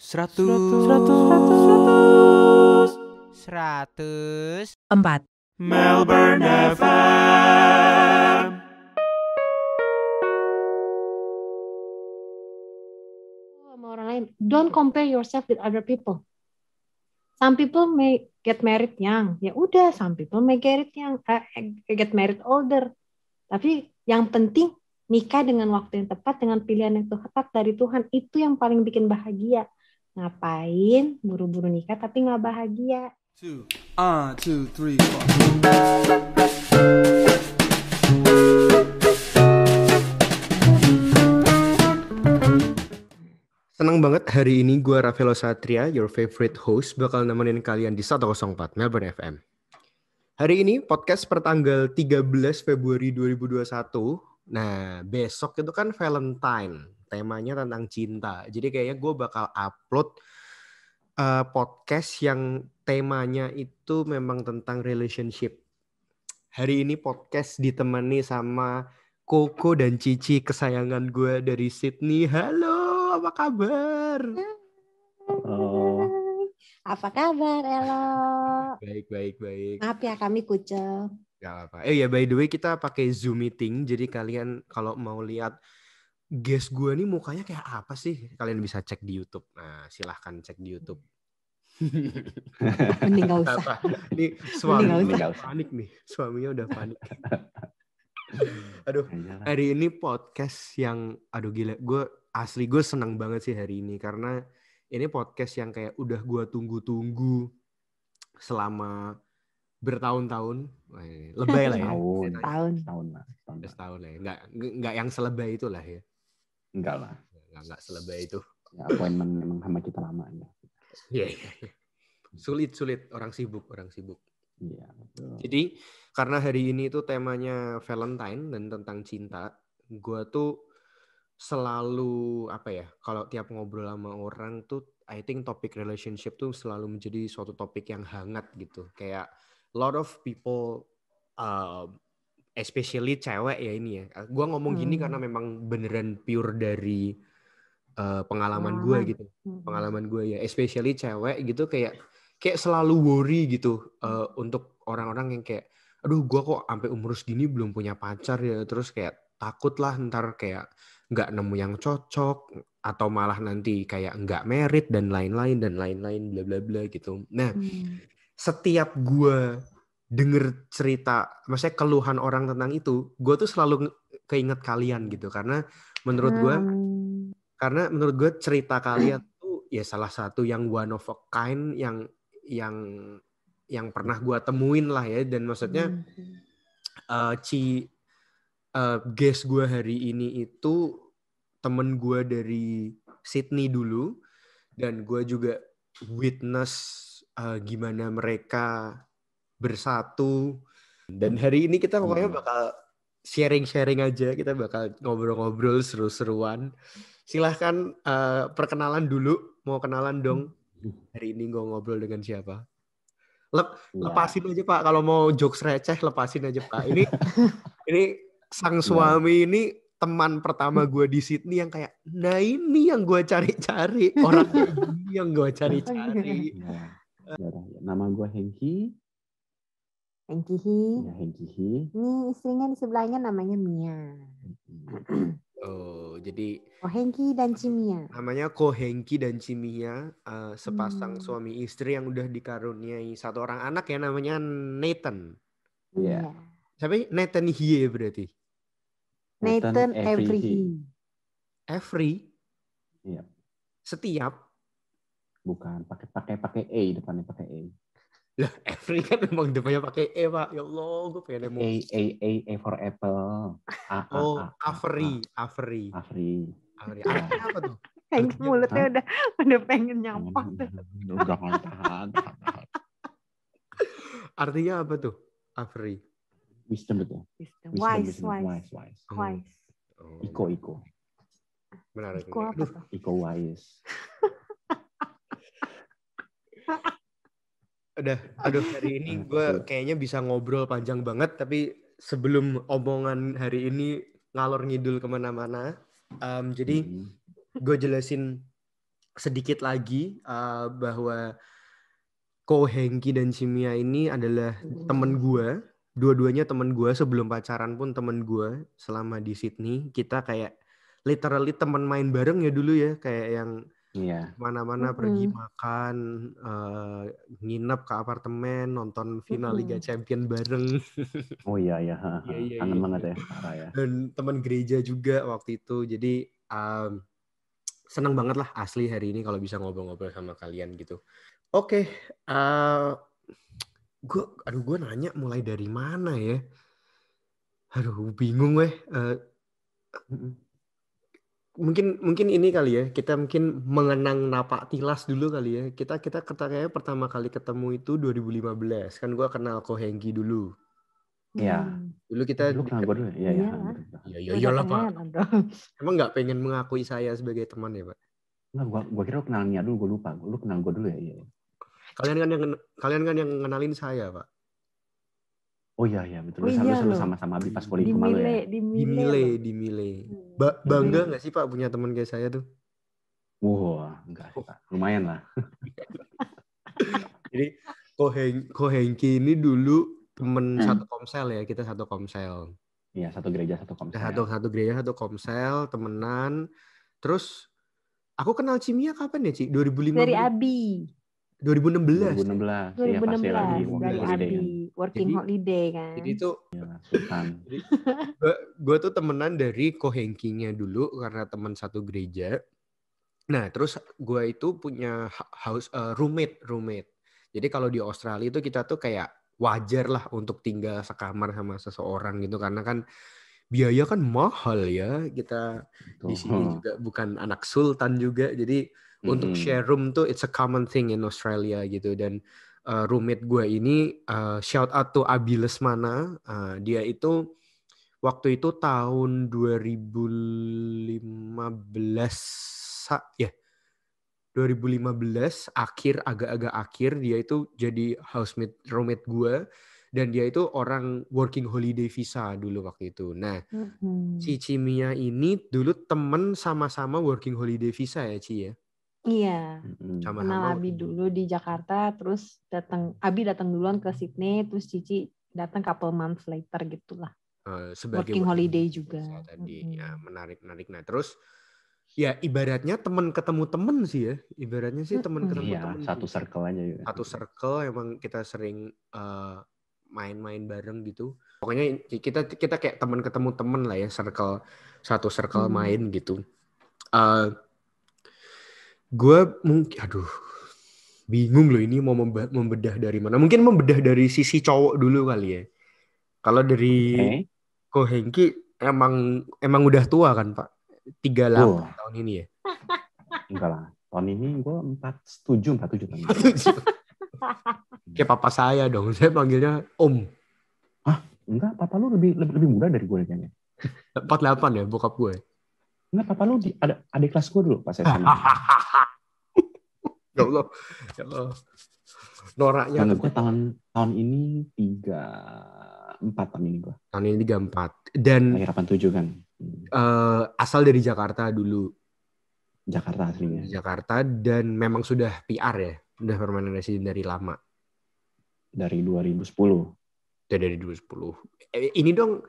Seratus. 4. Melbourne FM. Sama orang lain, don't compare yourself with other people. Some people may get married young, ya udah. Some people may get married older. Tapi yang penting nikah dengan waktu yang tepat, dengan pilihan yang tepat dari Tuhan, itu yang paling bikin bahagia. Ngapain buru-buru nikah tapi nggak bahagia? 2, 3, 4. Senang banget hari ini gue Rafael Satria, your favorite host, bakal nemenin kalian di 104 Melbourne FM. Hari ini podcast pertanggal 13 Februari 2021. Nah, besok itu kan Valentine, temanya tentang cinta. Jadi kayaknya gue bakal upload podcast yang temanya itu memang tentang relationship. Hari ini podcast ditemani sama Koko dan Cici kesayangan gue dari Sydney. Halo, apa kabar? Apa kabar, Elo? Baik. Maaf ya, kami kucel. Gak apa-apa. Ya by the way kita pakai Zoom meeting. Jadi kalian kalau mau lihat guest gue nih mukanya kayak apa sih? Kalian bisa cek di YouTube. Nah silahkan cek di YouTube. Mending gak usah. Apa? Ini suaminya Mending udah panik nih. Suaminya udah panik. Aduh, hari ini podcast yang gila. Gue senang banget sih hari ini karena ini podcast yang kayak udah gue tunggu-tunggu selama bertahun-tahun. Lebay lah ya. Setahun lah ya. Nggak yang selebay itu lah ya. Enggak lah. Nggak selebay itu. Ya, appointment memang sama kita lama ya. Iya. Sulit. Orang sibuk. Iya, betul. Jadi karena hari ini tuh temanya Valentine dan tentang cinta, gue tuh selalu kalau tiap ngobrol sama orang tuh, I think topik relationship tuh selalu menjadi suatu topik yang hangat gitu. Kayak lot of people, especially cewek ya ini ya. Gue ngomong gini karena memang beneran pure dari pengalaman gue gitu. Pengalaman gue ya, especially cewek gitu kayak selalu worry gitu untuk orang-orang yang kayak, aduh gue kok sampai umur segini belum punya pacar ya, terus kayak takut lah ntar kayak nggak nemu yang cocok atau malah nanti kayak nggak married dan lain-lain bla bla bla gitu. Nah, setiap gue denger cerita, maksudnya keluhan orang tentang itu, gue tuh selalu keinget kalian gitu karena menurut gue cerita kalian tuh ya salah satu yang one of a kind yang pernah gue temuin lah ya. Dan maksudnya guest gue hari ini itu temen gue dari Sydney dulu, dan gue juga witness gimana mereka bersatu. Dan hari ini kita pokoknya bakal sharing aja, kita bakal ngobrol-ngobrol seru-seruan. Silahkan perkenalan dulu, mau kenalan dong. Hari ini gue ngobrol dengan siapa? Lepasin aja Pak, kalau mau jokes receh lepasin aja Pak. Ini sang suami ini teman pertama gue di Sydney yang kayak, nah ini yang gue cari-cari, orang ini yang gue cari-cari. Nama gue Hengki. Hengki. Ini istrinya di sebelahnya namanya Mia. Oh, jadi Hengki dan Cimia. Namanya Hengki dan Cimia, sepasang suami istri yang udah dikaruniai satu orang anak ya, namanya Nathan. Iya. Tapi Nathan Hie berarti. Nathan Every. Iya. Setiap. Bukan, pakai E, depannya pakai E. Lah, Every kan memang depannya pakai E, Pak. Ya Allah, gue pengen emosi. A for apple. Avery. Artinya apa tuh? Mulutnya udah pengen nyampah. Tahan. Artinya apa tuh? Avery. Wisdom betul. Wise. Oh. Iko. Menarik. Iko apa tuh? Iko wise. Aduh hari ini gue kayaknya bisa ngobrol panjang banget, tapi sebelum omongan hari ini ngalor ngidul kemana-mana, jadi gue jelasin sedikit lagi bahwa Ko Hengki dan Chimia ini adalah temen gue. Dua-duanya temen gue, sebelum pacaran pun temen gue selama di Sydney. Kita kayak literally temen main bareng ya dulu ya. Kayak yang Iya. mana-mana pergi makan, nginep ke apartemen, nonton final Liga Champion bareng. Oh iya. Iya. Kangen banget ya, parah ya. Dan teman gereja juga waktu itu. Jadi seneng banget lah asli hari ini kalau bisa ngobrol-ngobrol sama kalian gitu. Oke, gue nanya mulai dari mana ya? Aduh, bingung weh. Mungkin ini kali ya, kita mungkin mengenang napak tilas dulu kali ya. Kita kayaknya pertama kali ketemu itu 2015. Kan gue kenal Ko Hengki dulu. Iya. Dulu kita Lu kenal gue dulu ya? Iya. Iya iyalah Pak. Emang nggak pengen mengakui saya sebagai teman ya Pak? Enggak, gue kira lu kenal Nia dulu, gue lupa. Lu kenal gue dulu ya? Iya. Kalian kan yang ngenalin saya Pak. Oh iya betul. Lu sama-sama Abi pas kuliah malu ya. Di Mile. Bangga nggak sih Pak punya teman kayak saya tuh? Wah, enggak sih Pak. Lumayan lah. Jadi Ko Hengki ini dulu temen satu komsel ya, kita satu komsel. Iya, satu gereja satu komsel. Satu gereja satu komsel, temenan. Terus aku kenal Chimia kapan ya, Ci? 2015. Dari Abi. 2016. Iya, pasti lagi dari Abi, working holiday kan. Jadi itu Sultan. gue tuh temenan dari Ko Hengki-nya dulu karena teman satu gereja. Nah, terus gue itu punya roommate. Jadi kalau di Australia itu kita tuh kayak wajar lah untuk tinggal sekamar sama seseorang gitu karena kan biaya kan mahal ya. Kita di sini juga bukan anak sultan juga. Jadi untuk share room tuh it's a common thing in Australia gitu. Dan roommate gue ini shout out to Abi Lesmana. Dia itu waktu itu tahun 2015 ya. 2015 agak-agak akhir dia itu jadi roommate gue dan dia itu orang working holiday visa dulu waktu itu. Nah, si Chimia ini dulu temen sama-sama working holiday visa ya Ci ya? Iya. Kenal Abi dulu di Jakarta, terus Abi datang duluan ke Sydney, terus Cici datang couple months later gitulah. Sebagai working holiday juga. Tadi ya menarik. Nah, terus ya ibaratnya teman ketemu teman sih ya. Ibaratnya sih teman ketemu teman. Iya, satu circle aja gitu. Satu circle emang kita sering main-main bareng gitu. Pokoknya kita kayak teman ketemu teman lah ya, satu circle main gitu. Gue mungkin bingung loh ini mau membedah dari mana. Mungkin membedah dari sisi cowok dulu kali ya. Kalau dari Ko Hengki emang udah tua kan Pak? 38 tahun ini ya? Enggak lah. Tahun ini gue 47 tahun. Kayak papa saya dong. Saya panggilnya Om. Hah? Enggak, papa lu lebih muda dari gue kayaknya. 48 ya bokap gue. Enggak, papa lu ada adik kelas gue dulu pas SMA. Ya Allah. Noraknya. Gue tahun ini 34 tahun ini gue. Tahun ini 34. Dan lahir 87 kan. Asal dari Jakarta dulu. Jakarta aslinya. Jakarta dan memang sudah PR ya. Udah permanent resident dari lama. Dari 2010. Dari 2010. Ini dong,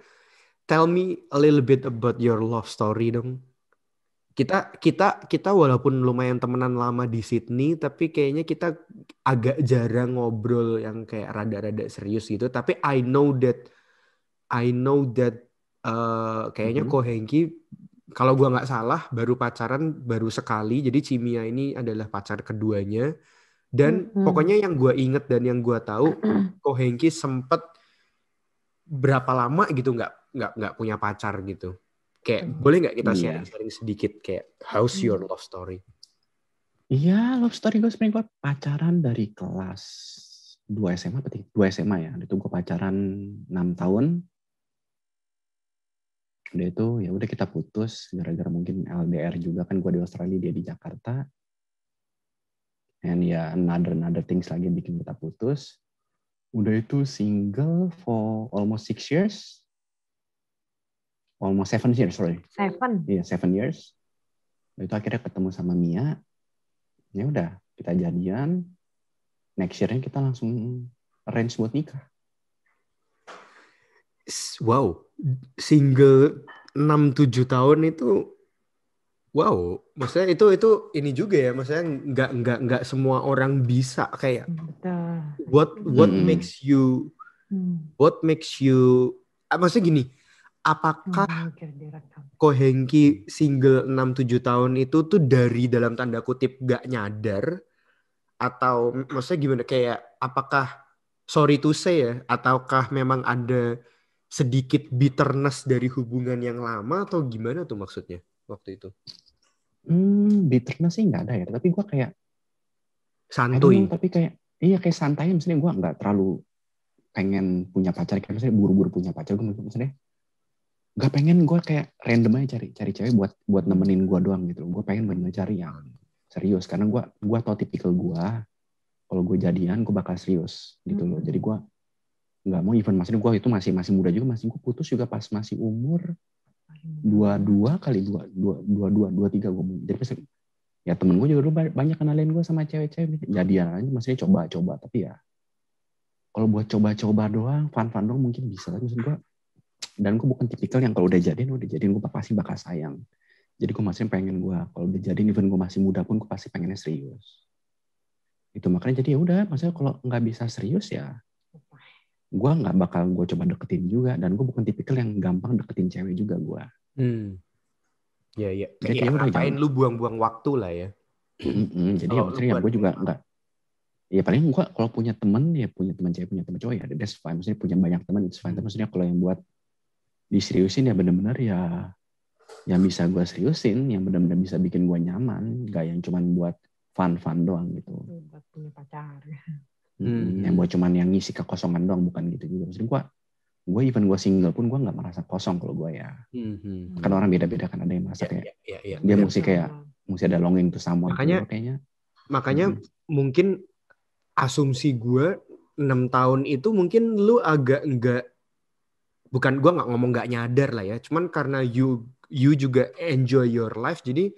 tell me a little bit about your love story dong. Kita walaupun lumayan temenan lama di Sydney, tapi kayaknya kita agak jarang ngobrol yang kayak rada-rada serius gitu. Tapi I know that kayaknya Ko Hengki, kalau gue nggak salah, baru pacaran baru sekali. Jadi Chimia ini adalah pacar keduanya. Dan pokoknya yang gue inget dan yang gue tahu, Ko Hengki sempet berapa lama gitu nggak punya pacar gitu. Kayak boleh nggak kita sharing sedikit kayak how's your love story? Iya, love story gue sebenarnya gue pacaran dari kelas 2 SMA, 2 SMA ya. Itu gue pacaran 6 tahun. Udah itu ya udah kita putus gara-gara mungkin LDR juga kan, gue di Australia dia di Jakarta. And ya another things lagi yang bikin kita putus. Udah itu single for almost 6 years. Almost 7 years, sorry. 7. Iya, 7 years. Itu akhirnya ketemu sama Mia. Ya udah, kita jadian, next year-nya kita langsung arrange buat nikah. Wow, single 6-7 tahun itu, wow, maksudnya itu ini juga ya, maksudnya nggak semua orang bisa kayak what makes you maksudnya gini, apakah Ko Hengki single 6-7 tahun itu tuh dari dalam tanda kutip gak nyadar, atau maksudnya gimana, kayak apakah sorry to say ya, ataukah memang ada sedikit bitterness dari hubungan yang lama, atau gimana tuh maksudnya waktu itu? Bitterness sih nggak ada ya, tapi gue kayak santuy. Tapi kayak kayak santai, misalnya gue nggak terlalu pengen punya pacar, kayak misalnya buru-buru punya pacar. Gue misalnya nggak pengen, gue kayak random aja cari cewek buat nemenin gue doang gitu. Gue pengen bener-bener cari yang serius, karena gue tau tipikal gue, kalau gue jadian gue bakal serius gitu loh. Jadi gue nggak mau, even maksudnya gue itu masih muda juga, gue putus juga pas masih umur 22 23 gue. Jadi ya temen gue juga dulu banyak kenalin gue sama cewek-cewek, jadian aja maksudnya coba-coba. Tapi ya kalau buat coba-coba doang, fun doang mungkin bisa, tapi maksud gue, dan gue bukan tipikal yang kalau udah jadian gue pasti bakal sayang. Jadi gue masih pengen, gue kalau udah jadian, even gue masih muda pun gue pasti pengennya serius. Itu makanya jadi ya udah, maksudnya kalau nggak bisa serius ya gue nggak bakal gue coba deketin juga, dan gue bukan tipikal yang gampang deketin cewek juga gue. Ya. Jadi kayak ngapain lu buang-buang waktu lah ya. Jadi ya maksudnya gue juga nggak. Ya paling gue kalau punya temen cewek, punya temen cowok ya that's fine. Maksudnya punya banyak teman it's fine. Tapi maksudnya kalau yang buat diseriusin ya benar-benar ya yang bisa gue seriusin, yang benar-benar bisa bikin gue nyaman, gak yang cuman buat fun doang gitu. Buat punya pacar. Yang buat cuman yang ngisi kekosongan doang, bukan gitu juga. Maksudnya gue even gue single pun gue nggak merasa kosong kalau gue ya. Kan orang beda-beda kan, ada yang merasa kayak dia mesti ada longing to someone. Makanya mungkin asumsi gue 6 tahun itu mungkin lu agak bukan, gue nggak ngomong nggak nyadar lah ya, cuman karena you juga enjoy your life, jadi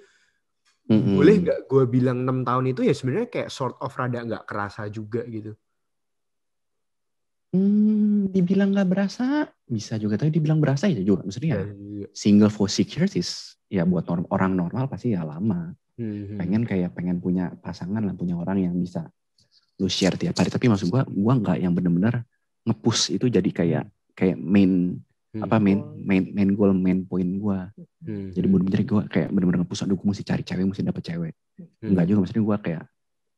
boleh nggak gue bilang 6 tahun itu ya sebenarnya kayak sort of rada nggak kerasa juga gitu. Dibilang nggak berasa bisa juga, tapi dibilang berasa ya juga. Maksudnya single for 6 years is ya buat orang normal pasti ya lama. Pengen punya pasangan lah, punya orang yang bisa lu share tiap hari. Tapi maksud gue nggak yang benar-benar nge-push itu jadi kayak main goal, main point gue. Jadi bener-bener gue kayak bener-bener nge-push, aduh gue mesti cari cewek, mesti dapet cewek. Enggak juga, maksudnya gue kayak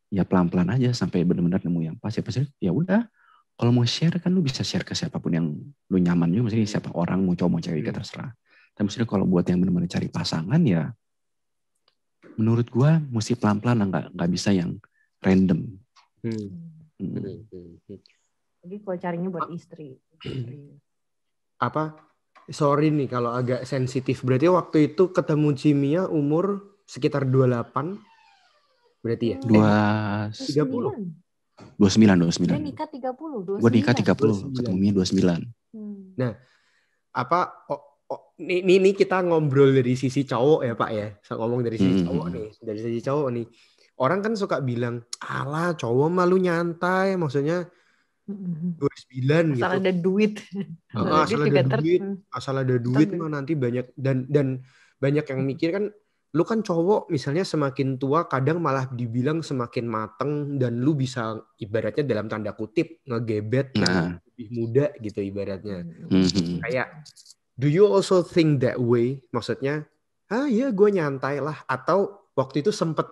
ya pelan-pelan aja sampai bener-bener nemu yang pas. Ya udah, kalau mau share kan lu bisa share ke siapapun yang lu nyaman juga, maksudnya siapa orang, mau cowok mau cewek juga terserah. Tapi maksudnya kalau buat yang bener-bener cari pasangan ya menurut gue mesti pelan-pelan, nggak bisa yang random. Jadi kalau carinya buat istri. Sorry nih kalau agak sensitif. Berarti waktu itu ketemu Cimia umur sekitar 28. Berarti ya? 29. Dia nikah 30. Gue nikah 30, ketemu Mia 29. Nah, ini kita ngobrol dari sisi cowok ya Pak ya. Ngomong dari sisi cowok nih. Dari sisi cowok nih. Orang kan suka bilang, alah cowok mah lu nyantai. Maksudnya 29 gitu. Asal ada duit. Asal ada duit mah nanti banyak. Dan banyak yang mikir kan, lu kan cowok misalnya semakin tua kadang malah dibilang semakin mateng, dan lu bisa ibaratnya dalam tanda kutip ngegebet lebih muda gitu ibaratnya. Kayak, do you also think that way? Maksudnya, ya gue nyantai lah. Atau waktu itu sempat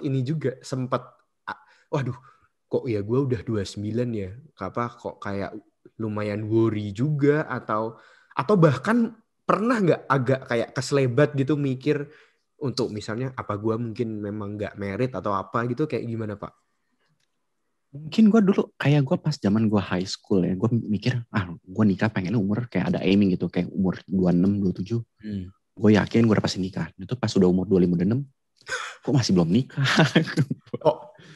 waduh kok ya gue udah 29 ya, kok kayak lumayan worry juga, atau bahkan pernah nggak agak kayak keselebat gitu mikir untuk misalnya apa gue mungkin memang nggak merit atau apa gitu, kayak gimana Pak? Mungkin gue dulu kayak gue pas zaman gue high school ya, gue mikir gue nikah pengen umur kayak ada aiming gitu, kayak umur 26, 27 gue yakin gue udah pasti nikah. Itu pas udah umur 25, 26 kok masih belum nikah.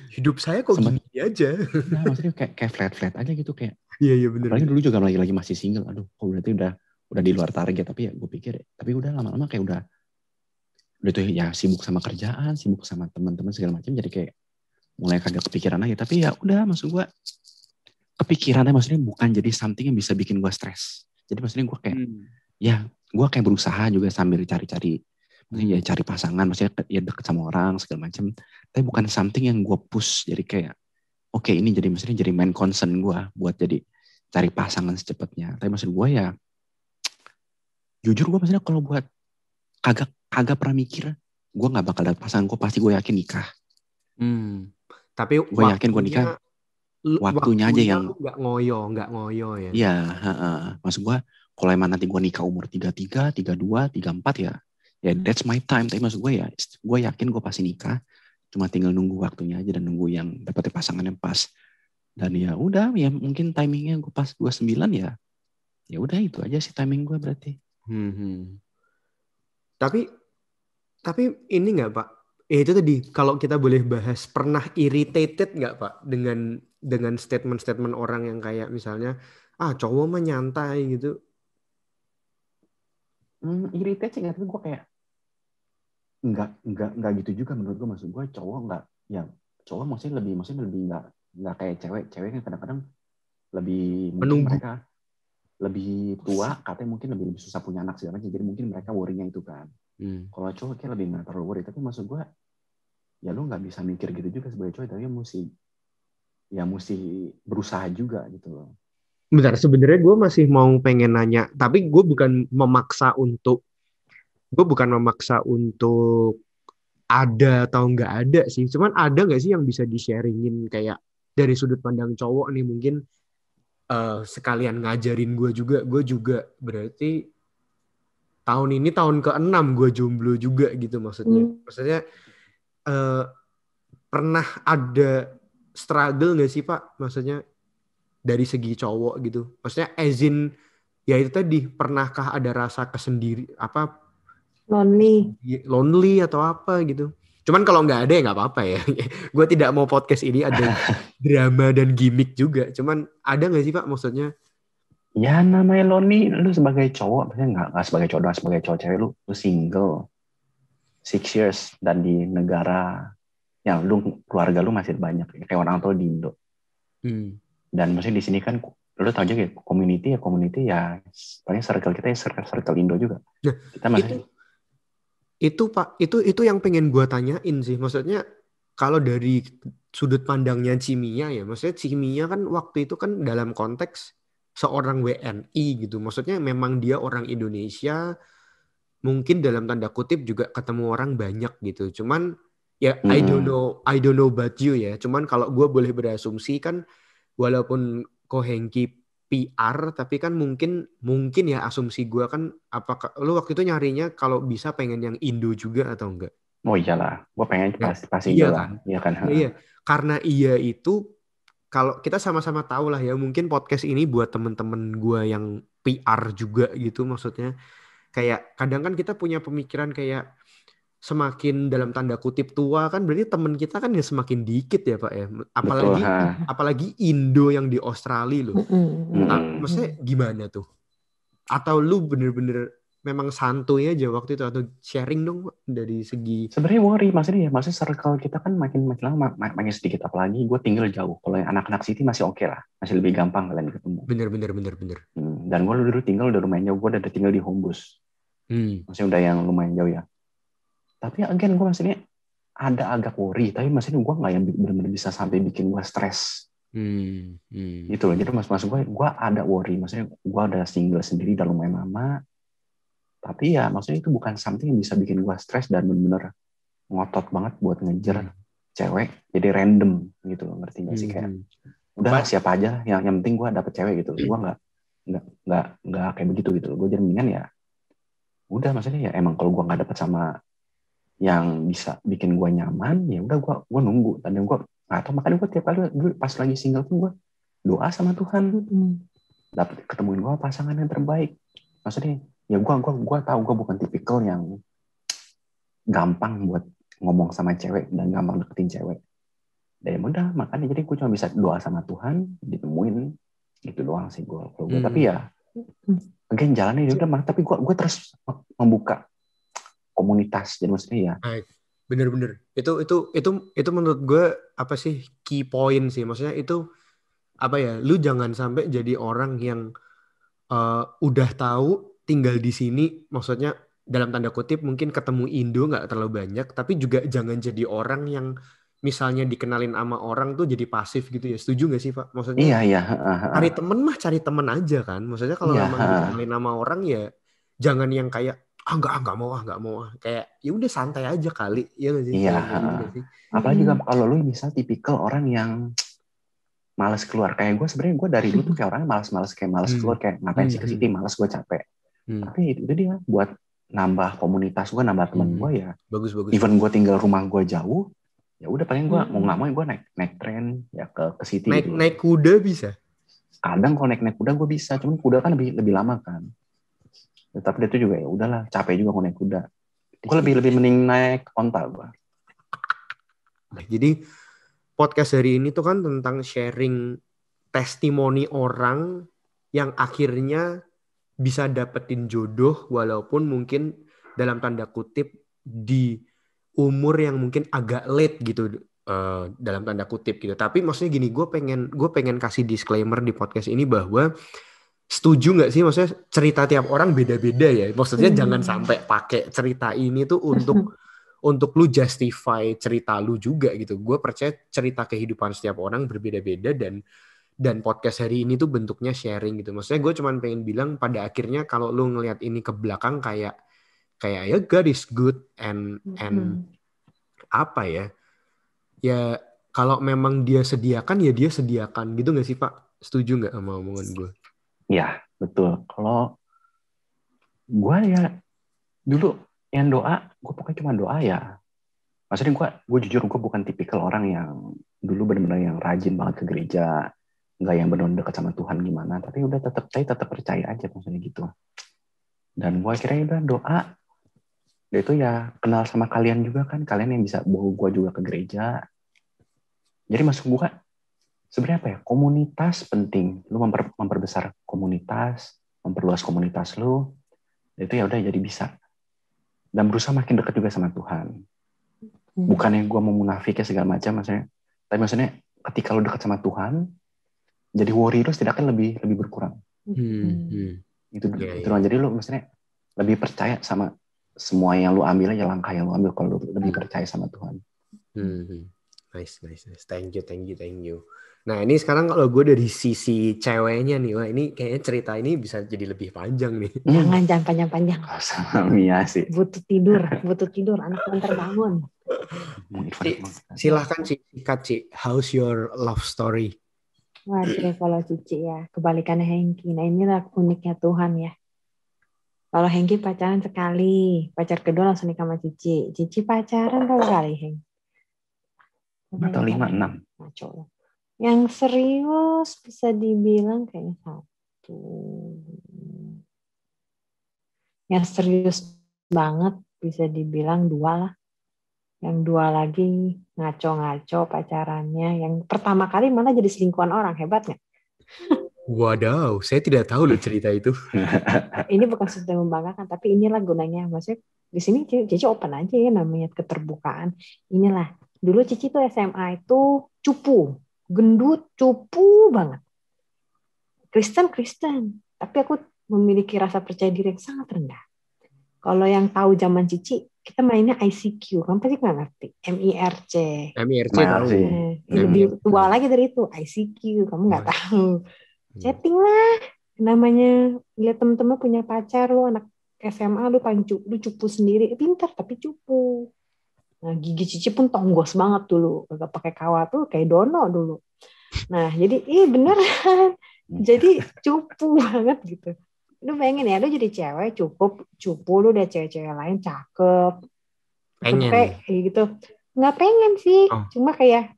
Hidup saya kok gini aja. Nah, maksudnya kayak flat aja gitu, kayak. Iya benar. Apalagi dulu juga lagi masih single. Aduh, kok berarti udah di luar target. Tapi ya gue pikir, tapi udah lama-lama kayak udah tuh ya sibuk sama kerjaan, sibuk sama teman-teman segala macam. Jadi kayak mulai kagak kepikiran lagi. Tapi ya udah, maksud gue kepikirannya maksudnya bukan jadi something yang bisa bikin gue stres. Jadi maksudnya gue kayak ya gue kayak berusaha juga sambil cari-cari, maksudnya ya cari pasangan, maksudnya ya deket sama orang segala macam. Tapi bukan something yang gue push. Jadi kayak oke, ini jadi maksudnya jadi main concern gue buat jadi cari pasangan secepatnya. Tapi maksud gue ya jujur gue maksudnya kalau buat kagak pernah mikir gue nggak bakal dapet pasangan, gue pasti gue yakin nikah. Tapi gue yakin gue nikah. Waktunya aja yang nggak ngoyo ya. Iya, maksud gue kalau emang nanti gue nikah umur 33, 32, 34 ya that's my time. Tapi maksud gue ya gue yakin gue pasti nikah. Cuma tinggal nunggu waktunya aja dan nunggu yang dapetnya pasangan yang pas. Dan ya udah, ya mungkin timingnya gue pas 29 ya. Ya udah itu aja sih timing gue berarti. Tapi ini nggak Pak? Itu tadi kalau kita boleh bahas, pernah irritated nggak Pak dengan statement-statement orang yang kayak misalnya cowok mah nyantai gitu? Irritated sih nggak, tapi gue kayak nggak gitu juga menurut gue. Maksud gue cowok nggak, ya cowok maksudnya lebih nggak kayak cewek kan kadang-kadang lebih mungkin menunggu. Mereka lebih tua, katanya mungkin lebih susah punya anak segala macam, jadi mungkin mereka worry-nya itu kan. Kalau cowok kayak lebih nggak terlalu worry. Tapi maksud gue ya lu nggak bisa mikir gitu juga sebagai cowok, tapi mesti berusaha juga gitu loh. Bentar, sebenarnya gue masih mau pengen nanya, tapi gue bukan memaksa untuk ada atau nggak ada sih. Cuman ada nggak sih yang bisa di-sharingin kayak dari sudut pandang cowok nih, mungkin sekalian ngajarin gue juga. Gue juga berarti tahun ini tahun ke-6 gue jomblo juga gitu maksudnya. Maksudnya pernah ada struggle nggak sih Pak? Maksudnya dari segi cowok gitu. Maksudnya as in ya itu tadi, pernahkah ada rasa lonely atau apa gitu. Cuman kalau nggak ada ya nggak apa-apa ya. Gue tidak mau podcast ini ada drama dan gimmick juga. Cuman ada nggak sih Pak maksudnya? Ya namanya lonely, lu sebagai cowok, maksudnya nggak sebagai cowok, sebagai cowok cewek, lu single 6 years dan di negara yang keluarga lu masih banyak kayak orang tua di Indo. Dan maksudnya di sini kan lu tau aja kayak community ya paling circle kita ya circle Indo juga. Nah, kita masih itu Pak, itu yang pengen gue tanyain sih. Maksudnya kalau dari sudut pandangnya Cimia ya, maksudnya Cimia kan waktu itu kan dalam konteks seorang WNI gitu. Maksudnya memang dia orang Indonesia, mungkin dalam tanda kutip juga ketemu orang banyak gitu. Cuman ya I don't know about you ya. Cuman kalau gue boleh berasumsi kan, walaupun Ko Hengki PR, tapi kan mungkin ya asumsi gue kan, apakah lu waktu itu nyarinya kalau bisa pengen yang Indo juga atau enggak? Oh iyalah, gue pengen pasti iya kan. Iya kan. Iya, karena itu kalau kita sama-sama tahu lah ya, mungkin podcast ini buat temen-temen gue yang PR juga gitu, maksudnya kayak kadang kan kita punya pemikiran kayak semakin dalam tanda kutip tua kan berarti temen kita kan ya semakin dikit ya Pak ya, apalagi Indo yang di Australia loh. Maksudnya gimana tuh? Atau lu bener-bener memang santuy aja waktu itu, atau sharing dong dari segi sebenarnya worry, maksudnya circle kita kan makin lama makin sedikit, apalagi gue tinggal jauh. Kalau yang anak-anak city masih oke lah, masih lebih gampang kalian ketemu. Bener. Dan gue dulu tinggal udah lumayan jauh, gue udah tinggal di Hombus, maksudnya udah yang lumayan jauh ya. Tapi again gue maksudnya ada agak worry, tapi maksudnya gue nggak yang benar-benar bisa sampai bikin gue stres. Gitu loh. Jadi maksud gue ada worry, maksudnya gue ada single sendiri udah lumayan lama. Tapi ya maksudnya itu bukan something yang bisa bikin gue stres dan benar-benar ngotot banget buat ngejar cewek jadi random gitu loh, ngerti nggak sih? Kayak udah siapa aja yang penting gue dapet cewek gitu. Gue nggak kayak begitu gitu. Gue jadi mendingan ya udah, maksudnya ya emang kalau gue nggak dapet sama yang bisa bikin gue nyaman, ya udah gue nunggu. Dan gue nggak tahu, makanya gue tiap kali dulu pas lagi single tuh gue doa sama Tuhan dapat ketemuin gue pasangan yang terbaik. Maksudnya ya gue tahu gue bukan tipikal yang gampang buat ngomong sama cewek dan gampang deketin cewek. Dan udah makanya jadi gue cuma bisa doa sama Tuhan ditemuin gitu doang sih gue. Tapi ya again jalannya udah, tapi gue terus membuka komunitas. Jadi maksudnya ya Bener-bener. Itu menurut gue apa sih key point sih. Maksudnya itu apa ya? Lu jangan sampai jadi orang yang udah tahu tinggal di sini. Maksudnya dalam tanda kutip mungkin ketemu Indo nggak terlalu banyak, tapi juga jangan jadi orang yang misalnya dikenalin sama orang tuh jadi pasif gitu ya. Setuju nggak sih, Pak? Maksudnya Iya. cari temen mah cari temen aja kan. Maksudnya kalau Iya. memang dikenalin sama orang ya jangan yang kayak nggak mau kayak ya udah santai aja kali ya nggak sih. Iya. Kayak gitu nggak sih? Apalagi juga kalau lu misal tipikal orang yang malas keluar. Kayak gue sebenarnya gue dari dulu tuh kayak orangnya malas keluar, kayak ngapain sih ke City, malas, gue capek. Tapi itu dia buat nambah komunitas gue, nambah teman gue ya. Bagus. Even gue tinggal rumah gue jauh, ya udah paling gue mau nggak mau gue naik tren ya ke City. Naik kuda bisa. Kadang kalau naik kuda gue bisa, cuman kuda kan lebih lama kan. Tapi dia tuh juga ya udahlah, capek juga kalau naik kuda. Gue lebih mending naik onta gue. Jadi podcast hari ini tuh kan tentang sharing testimoni orang yang akhirnya bisa dapetin jodoh walaupun mungkin dalam tanda kutip di umur yang mungkin agak late gitu, dalam tanda kutip gitu. Tapi maksudnya gini, gue pengen kasih disclaimer di podcast ini bahwa setuju nggak sih, maksudnya cerita tiap orang beda-beda ya. Maksudnya jangan sampai pakai cerita ini tuh untuk lu justify cerita lu juga gitu. Gue percaya cerita kehidupan setiap orang berbeda-beda dan podcast hari ini tuh bentuknya sharing gitu. Maksudnya gue cuman pengen bilang pada akhirnya kalau lu ngelihat ini ke belakang kayak ya God is good and apa ya? Ya kalau memang dia sediakan ya dia sediakan gitu nggak sih Pak? Setuju nggak sama omongan gue? Ya betul. Kalau gue ya dulu yang doa, gue pokoknya cuma doa ya. Maksudnya gue jujur gue bukan tipikal orang yang dulu benar-benar yang rajin banget ke gereja, nggak yang benar-benar dekat sama Tuhan gimana. Tapi udah tetap percaya aja maksudnya gitu. Dan gue akhirnya udah doa. Dan itu ya kenal sama kalian juga kan, kalian yang bisa bawa gue juga ke gereja. Jadi maksud gue sebenarnya apa ya? Komunitas penting. Lu memperbesar komunitas, memperluas komunitas lu. Itu ya udah jadi bisa. Dan berusaha makin dekat juga sama Tuhan. Bukannya gue mau munafik ya segala macam maksudnya. Tapi maksudnya ketika lu dekat sama Tuhan, jadi worry lu setidaknya lebih berkurang. Itu jadi lu maksudnya lebih percaya sama semua yang lu ambil aja, langkah yang lu ambil kalau lu lebih percaya sama Tuhan. Nice. Thank you. Nah ini sekarang kalau gue dari sisi ceweknya nih, wah ini kayaknya cerita ini bisa jadi lebih panjang nih. Jangan panjang-panjang. Iya sih. Butuh tidur, anak bentar bangun. Silahkan sikat Ci, how's your love story? Waduh, kalau Cici ya kebalikannya Hengki. Nah inilah uniknya Tuhan ya. Kalau Hengki pacaran sekali, pacar kedua langsung nikah sama Cici. Cici pacaran berapa kali, Heng? Atau 5, 6. Maco. Yang serius bisa dibilang kayaknya 1. Yang serius banget bisa dibilang 2 lah. Yang 2 lagi ngaco-ngaco pacarannya. Yang pertama kali malah jadi selingkuhan orang, hebat nggak? Wadaw, saya tidak tahu loh cerita itu. Ini bukan sudah membanggakan, tapi inilah gunanya. Maksudnya di sini Cici open aja ya, namanya keterbukaan. Inilah, dulu Cici tuh SMA itu cupu, gendut, cupu banget. Kristen, tapi aku memiliki rasa percaya diri yang sangat rendah. Kalau yang tahu zaman Cici, kita mainnya ICQ, kamu pasti nggak ngerti. MIRC tahu. Lebih tua lagi dari itu, ICQ, kamu nggak tahu. Chatting lah, namanya lihat temen-temen punya pacar, lu anak SMA lu cupu sendiri, pintar tapi cupu. Nah gigi Cici pun tonggos banget dulu, gak pakai kawat tuh kayak Dono dulu. Nah jadi beneran, jadi cupu banget gitu. Lu bayangin ya, lu jadi cewek cupu lu udah cewek-cewek lain cakep, pengen gitu, nggak pengen sih, cuma kayak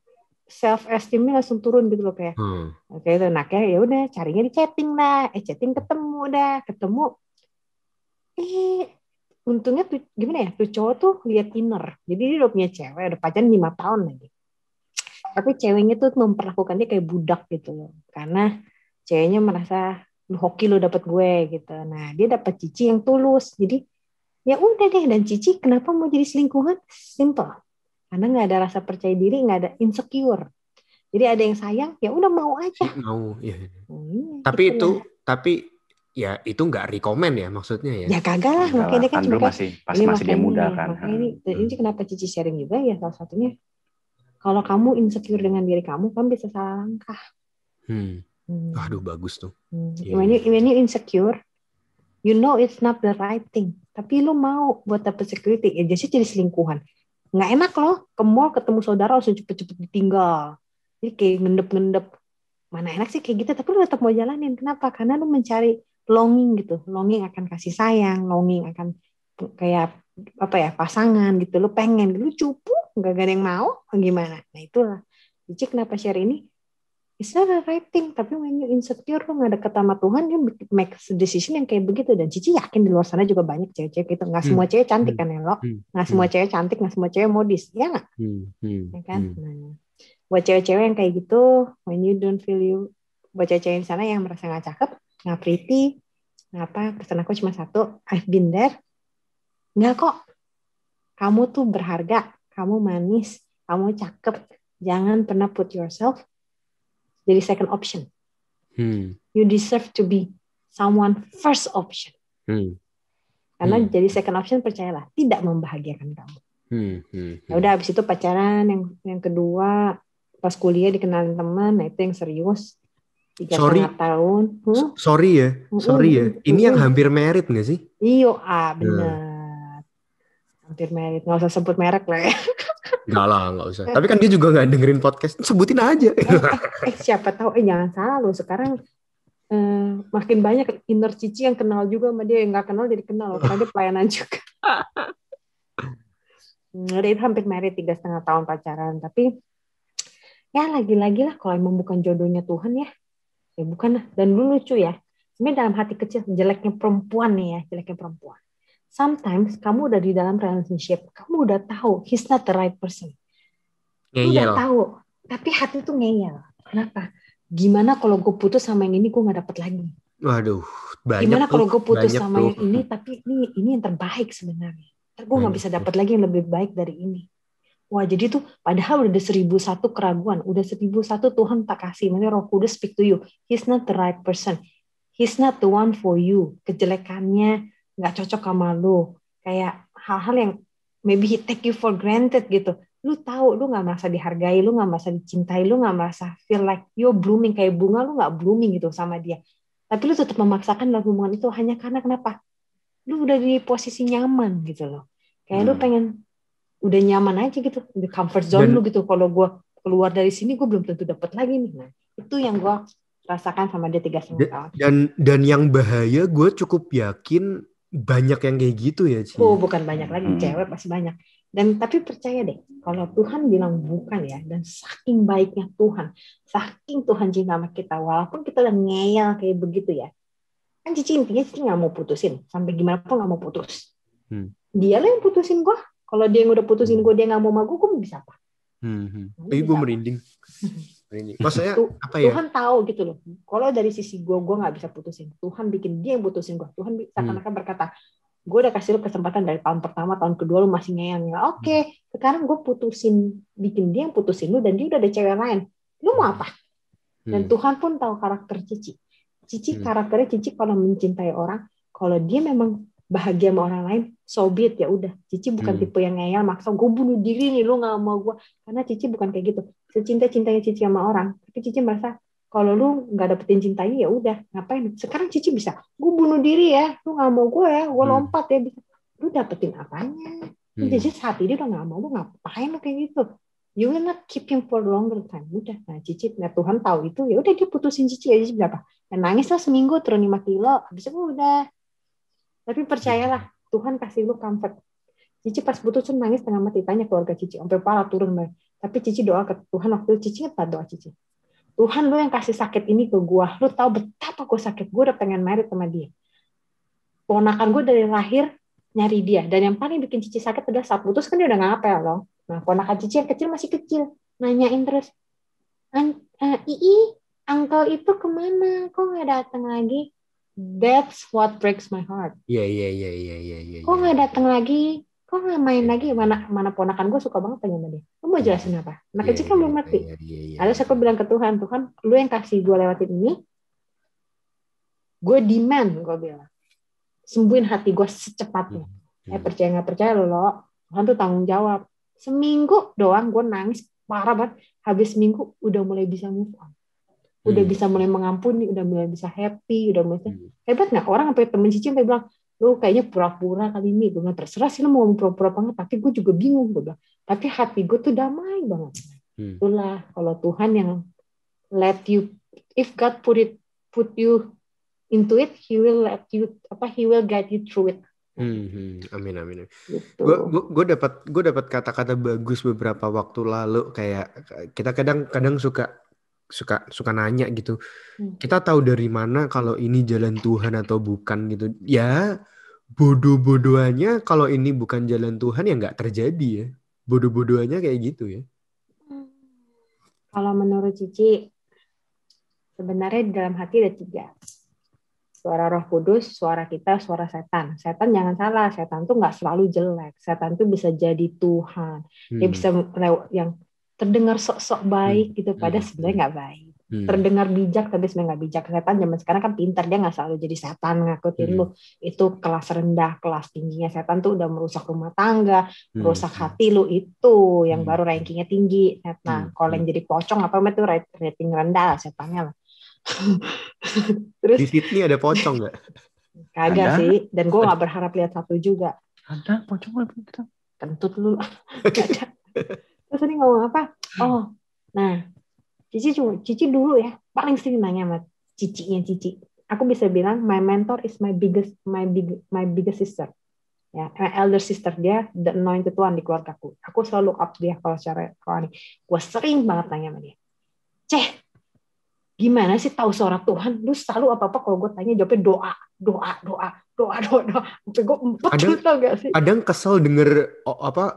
self esteemnya langsung turun gitu loh kayak. Oke itu anaknya ya udah carinya di chatting lah, chatting ketemu. Untungnya tuh gimana ya, tuh cowok tuh lihat inner. Jadi dia udah punya cewek, udah pacaran 5 tahun lagi. Tapi ceweknya tuh memperlakukan dia kayak budak gitu loh. Karena ceweknya merasa lu hoki lu dapet gue gitu. Nah, dia dapet Cici yang tulus. Jadi Ya udah deh. Dan Cici kenapa mau jadi selingkuhan? Simple. Karena nggak ada rasa percaya diri, nggak ada insecure. Jadi ada yang sayang, ya udah mau aja. Mau, ya. Tapi ya itu nggak rekomen ya maksudnya ya. Ya kagak lah, makanya dia kan dulu masih dia muda kan. Ini kenapa Cici sharing juga ya salah satunya. Kalau kamu insecure dengan diri kamu, kamu bisa salah langkah. Aduh bagus tuh. When you insecure, you know it's not the right thing. Tapi lu mau buat dapet security, ya jadi selingkuhan. Nggak enak loh, ke mall ketemu saudara langsung cepet-cepet ditinggal. Jadi kayak ngendep-ngendep. Mana enak sih kayak gitu, tapi lu tetap mau jalanin. Kenapa? Karena lu mencari longing gitu. Longing akan kasih sayang, longing akan kayak pasangan gitu. Lu pengen, lu cupu, nggak ada yang mau, gimana? Nah itulah. Cici kenapa share ini? It's not the right thing, tapi when you insecure, lu nggak deket sama Tuhan, you make decision yang kayak begitu. Dan Cici yakin di luar sana juga banyak cewek-cewek gitu. Nggak semua cewek cantik kan ya lo? Nggak semua cewek cantik, nggak semua cewek modis, ya nggak? Ya kan? Nah, buat cewek-cewek yang kayak gitu, when you don't feel you, buat cewek-cewek di sana yang merasa nggak cakep, nggak pretty, pesan aku cuma satu, I've been there. Nggak kok. Kamu tuh berharga, kamu manis, kamu cakep. Jangan pernah put yourself jadi second option. You deserve to be someone first option. Karena jadi second option, percayalah, tidak membahagiakan kamu. Ya udah, habis itu pacaran yang kedua, pas kuliah dikenalin teman, nah itu yang serius. 3,5 tahun. Sorry ya. Ini yang hampir married nggak sih? Iya, benar. Hampir married. Nggak usah sebut merek lah ya. Nggak usah. Tapi kan dia juga nggak dengerin podcast. Sebutin aja. Siapa tahu. Jangan salah loh. Sekarang makin banyak inner Cici yang kenal juga sama dia. Yang nggak kenal jadi kenal. Karena dia pelayanan juga. Dia hampir married 3,5 tahun pacaran. Tapi ya lagi-lagi lah. Kalau emang bukan jodohnya Tuhan ya bukan lah. Dan lu lucu ya. Sebenarnya dalam hati kecil. Jeleknya perempuan nih ya. Jeleknya perempuan. Sometimes kamu udah di dalam relationship, kamu udah tahu he's not the right person. Lu udah tahu, tapi hati tuh ngeyel. Kenapa? Gimana kalau gue putus sama yang ini, gue nggak dapet lagi. Waduh, banyak. Gimana kalau gue putus sama yang ini, tapi ini yang terbaik sebenarnya. Ntar gue nggak bisa dapet lagi yang lebih baik dari ini. Wah, jadi tuh padahal udah 1.001 keraguan, udah 1.001 Tuhan tak kasih. Maksudnya Roh Kudus speak to you. He's not the right person. He's not the one for you. Kejelekannya nggak cocok sama lu, kayak hal-hal yang maybe he take you for granted gitu. Lu tahu, lu nggak merasa dihargai, lu nggak merasa dicintai, lu nggak merasa feel like you're blooming kayak bunga, lu nggak blooming gitu sama dia. Tapi lu tetap memaksakan dalam hubungan itu hanya karena kenapa? Lu udah di posisi nyaman gitu loh. Kayak lu pengen udah nyaman aja gitu, di comfort zone lu gitu. Kalau gue keluar dari sini, gue belum tentu dapat lagi nih. Nah, itu yang gue rasakan sama dia 3,5 tahun. Dan yang bahaya, gue cukup yakin banyak yang kayak gitu ya, Ci. Oh, bukan banyak lagi, cewek pasti banyak. Dan tapi percaya deh, kalau Tuhan bilang bukan ya, dan saking baiknya Tuhan, saking Tuhan cinta sama kita, walaupun kita udah ngeyel kayak begitu ya, kan Cici intinya Cici nggak mau putusin, sampai gimana pun nggak mau putus. Dia lah yang putusin gue. Kalau dia yang udah putusin gue, dia nggak mau sama gue bisa apa? Gue merinding. Maksudnya apa ya? Tuhan tahu gitu loh. Kalau dari sisi gue nggak bisa putusin. Tuhan bikin dia yang putusin gue. Tuhan seakan-akan berkata, gue udah kasih lu kesempatan dari tahun pertama, tahun kedua lu masih ngeyel. Oke, sekarang gue bikin dia yang putusin lu, dan dia udah ada cewek lain. Lu mau apa? Dan Tuhan pun tahu karakter Cici. Karakternya Cici kalau mencintai orang, kalau dia memang bahagia sama orang lain, so be it, ya udah. Cici bukan tipe yang ngeyel maksa gue bunuh diri nih, lu nggak mau gue. Karena Cici bukan kayak gitu. Secinta-cintanya Cici sama orang, tapi Cici merasa kalau lu nggak dapetin cintanya, ya udah, ngapain? Sekarang Cici bisa, gue bunuh diri ya, lu nggak mau gue ya, gue lompat ya, bisa. Lu dapetin apanya? Jadi saat ini udah nggak mau, lu ngapain lu kayak gitu? You will not keep him for longer time. Udah, nah Cici, nah Tuhan tahu itu, ya udah dia putusin Cici aja berapa? Dan nangis lah seminggu, turun 5 kilo, habis itu udah. Tapi percayalah, Tuhan kasih lu comfort. Cici pas putusin nangis tengah mati, tanya keluarga Cici, sampai pala turun. Tapi Cici doa ke Tuhan waktu itu, Cici nggak doa Cici. Tuhan, lu yang kasih sakit ini ke gue, lu tahu betapa gue sakit, gue udah pengen married sama dia. Ponakan gue dari lahir nyari dia, dan yang paling bikin Cici sakit adalah saat putus kan dia udah nggak apel loh. Nah, ponakan Cici yang kecil masih kecil, nanyain terus, uncle itu kemana? Kok nggak datang lagi? That's what breaks my heart. Iya. Kok nggak datang lagi? Kok nggak main lagi? Mana ponakan gue suka banget tanya sama dia. Lu mau jelasin apa? Anak kecil kan belum ngerti. Lalu aku bilang ke Tuhan, lu yang kasih gue lewatin ini, gue demand, gue bilang, sembuhin hati gue secepatnya. Percaya nggak percaya lo, Tuhan tuh tanggung jawab. Seminggu doang gue nangis parah banget. Habis seminggu udah mulai bisa move on. Udah bisa mulai mengampuni, udah mulai bisa happy, udah mulai hebat nggak? Orang sampai temen Cici sampai bilang, lu kayaknya pura-pura kali ini. Gue bilang, terserah sih lu mau pura-pura banget, tapi gue juga bingung. Gue bilang, tapi hati gue tuh damai banget. Itulah kalau Tuhan yang let you, if God put you into it, He will let you, He will guide you through it. Amin. Gitu. Gue dapat kata-kata bagus beberapa waktu lalu, kayak kita kadang suka nanya gitu. Kita tahu dari mana kalau ini jalan Tuhan atau bukan gitu. Ya, bodoh-bodohannya kalau ini bukan jalan Tuhan ya nggak terjadi ya. Bodoh-bodohannya kayak gitu ya. Kalau menurut Cici, sebenarnya di dalam hati ada 3. Suara Roh Kudus, suara kita, suara setan. Setan jangan salah, setan tuh nggak selalu jelek. Setan tuh bisa jadi Tuhan. Dia bisa yang terdengar sok-sok baik gitu, padahal sebenarnya nggak baik. Terdengar bijak tapi sebenarnya nggak bijak. Setan zaman sekarang kan pintar, dia nggak selalu jadi setan ngakutin lu. Itu kelas rendah, kelas tingginya setan tuh udah merusak rumah tangga, merusak hati lu, itu yang baru rankingnya tinggi. Nah, kalau yang jadi pocong apa itu rating rendah setannya lah. Terus di Sydney ada pocong nggak? Kagak sih, dan gue nggak berharap lihat satu juga. Ada pocong apa? Kentut lu. Ada. Terus ini ngomong apa? Oh, nah, Cici dulu ya paling sering nanya sama cicinya Cici. Aku bisa bilang my mentor is my biggest sister. Ya, my elder sister, dia the anointed one di keluarga aku. Aku selalu up dia kalau secara rohani. Gue sering banget nanya sama dia. Gimana sih tahu suara Tuhan? Lu selalu apa-apa kalau gue tanya jawabnya doa. Sampai gue empet tuh, tau gak sih? Kadang kesel denger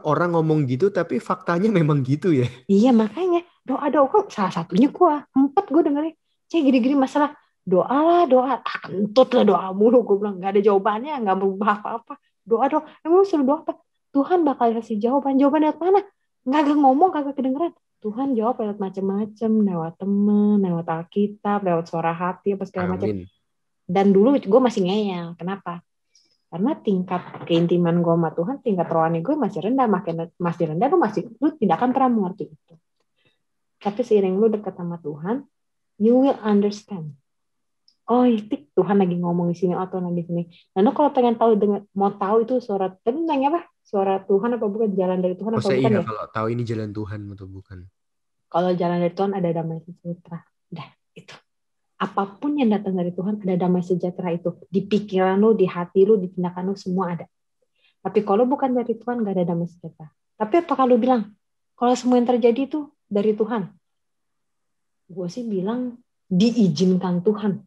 orang ngomong gitu tapi faktanya memang gitu ya. Iya, makanya doa kok salah satunya gue empet gue dengerin. Gini-gini masalah doa. Kentut lah doa mulu, gue bilang nggak ada jawabannya, nggak berubah apa-apa. Doa. Emang selalu doa apa? Tuhan bakal kasih jawaban dari mana? Nggak ngomong, kagak kedengeran. Tuhan jawab lewat macam-macam, lewat teman, lewat Alkitab, lewat suara hati, apa segala macam. Dan dulu gue masih ngeyel. Kenapa? Karena tingkat keintiman gue sama Tuhan, tingkat rohani gue masih rendah. Masih rendah, lu tidak akan pernah mengerti itu. Tapi seiring lu dekat sama Tuhan, you will understand. Oh, itu Tuhan lagi ngomong di sini, atau lagi di sini. Dan lu kalau pengen tahu, mau tahu itu suara, tadi nanya apa? Suara Tuhan apa bukan, jalan dari Tuhan apa bukan ya? Kalau tahu ini jalan Tuhan atau bukan. Kalau jalan dari Tuhan ada damai sejahtera. Udah, itu. Apapun yang datang dari Tuhan ada damai sejahtera itu. Di pikiran lu, di hati lu, di tindakan lu, semua ada. Tapi kalau bukan dari Tuhan, gak ada damai sejahtera. Tapi apakah lu bilang, kalau semua yang terjadi itu dari Tuhan? Gue sih bilang, diizinkan Tuhan.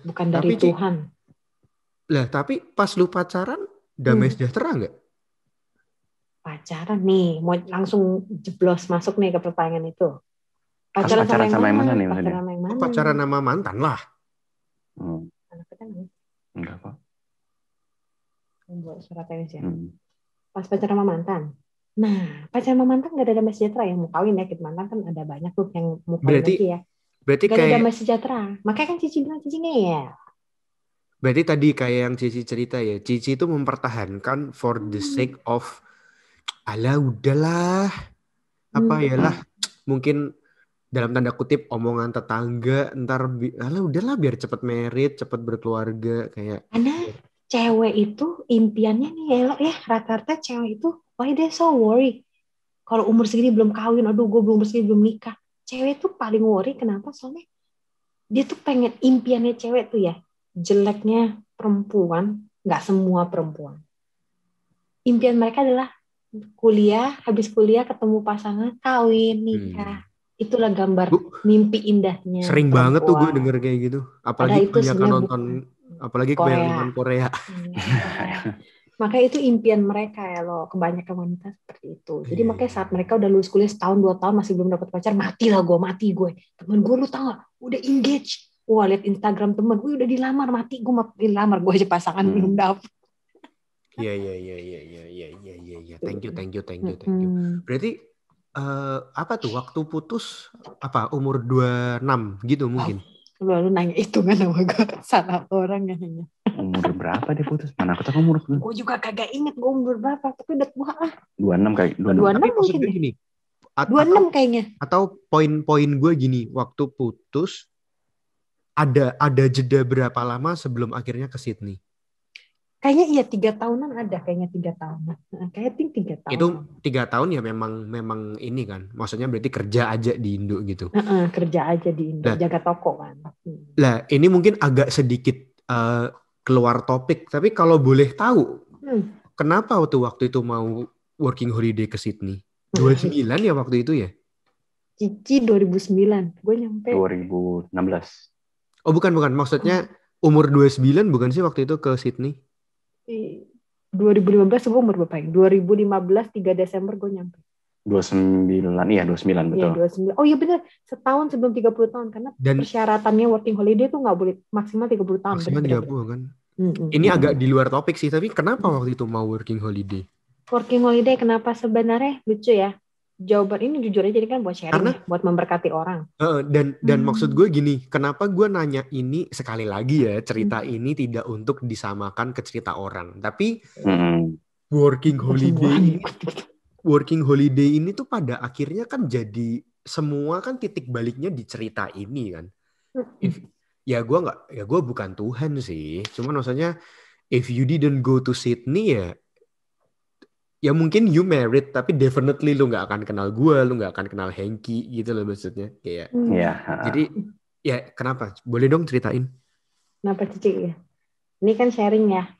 Bukan dari Tuhan. Lah, tapi pas lu pacaran, damai sejahtera nggak? Pacaran nih, mau langsung jeblos masuk nih ke pertanyaan itu. Pacaran sama yang mana nih? Pacaran sama mantan lah. Anak kita nih. Enggak kok. Buat surat tenis ya. Pas pacaran sama mantan. Nah, pacaran sama mantan nggak ada damai sejahtera. Yang mau kawin ya, kita mantan kan ada banyak tuh yang mau kawin lagi ya. Berarti gak ada damai sejahtera. Makanya kan Cici bilang Cici ngeyel. Berarti tadi kayak yang Cici cerita ya, Cici itu mempertahankan for the sake of alah udahlah, apa yalah, mungkin dalam tanda kutip omongan tetangga, ntar alah udahlah biar cepet merit, cepet berkeluarga kayak. Karena cewek itu impiannya nih elok ya, rata-rata cewek itu why they so worry kalau umur segini belum kawin, aduh gue umur segini belum nikah. Cewek tuh paling worry kenapa? Soalnya dia tuh pengen, impiannya cewek tuh ya, jeleknya perempuan, nggak semua perempuan. Impian mereka adalah kuliah, habis kuliah ketemu pasangan, kawin, nikah. Itulah gambar mimpi indahnya. Sering perempuan. banget tuh gue denger kayak gitu. Apalagi kebanyakan nonton, apalagi kebanyakan Korea. Makanya itu impian mereka ya loh, kebanyakan wanita seperti itu. Jadi makanya saat mereka udah lulus kuliah setahun 2 tahun masih belum dapat pacar, mati gue. Temen gue lu tau gak, udah engage, Wah, lihat Instagram temen, wih udah dilamar, mati gue mau dilamar, gue aja pasangan belum dapet. Iya. Thank you. Berarti apa tuh waktu putus apa umur 26 gitu mungkin? Lu nanya itu kan sama gue, salah orang kayaknya. Umur berapa dia putus? Mana aku tahu umur Gue juga kagak inget gue umur berapa, tapi udah tua lah. 26 kayak 26. Tapi 26 maksud mungkin gue ya. gini, 26 kayaknya. Atau poin-poin gue gini, waktu putus ada jeda berapa lama sebelum akhirnya ke Sydney? Kayaknya iya 3 tahunan ada, kayaknya 3 tahunan. Kayaknya 3 tahun. Itu 3 tahun ya memang ini kan, maksudnya berarti kerja aja di Indo gitu. Kerja aja di Indo, jaga toko kan. Lah ini mungkin agak sedikit keluar topik, tapi kalau boleh tahu, kenapa waktu itu mau working holiday ke Sydney? 29 ya waktu itu ya? Cici 2009, gue nyampe 2016. Oh bukan, maksudnya umur 29 bukan sih waktu itu ke Sydney? 2015 gue umur berapa ya? 2015 3 Desember gue nyampe. 29 betul. Iya 29. Oh iya benar, setahun sebelum 30 tahun karena persyaratannya working holiday tuh nggak boleh maksimal 30 tahun. Maksimal 30 kan. Ini agak di luar topik sih, tapi kenapa waktu itu mau working holiday? Working holiday kenapa sebenarnya lucu ya? Jawaban ini jujur aja jadi kan buat sharing, buat memberkati orang. Dan maksud gue gini, kenapa gue nanya ini sekali lagi ya, cerita ini tidak untuk disamakan ke cerita orang, tapi working holiday ini tuh pada akhirnya kan jadi semua kan titik baliknya di cerita ini kan. Gue bukan Tuhan sih, cuman maksudnya if you didn't go to Sydney ya mungkin you married, tapi definitely lu nggak akan kenal gue, lu nggak akan kenal Hengki gitu loh maksudnya kayak. Jadi ya kenapa? Boleh dong ceritain? Kenapa Cici ya? Ini kan sharing ya.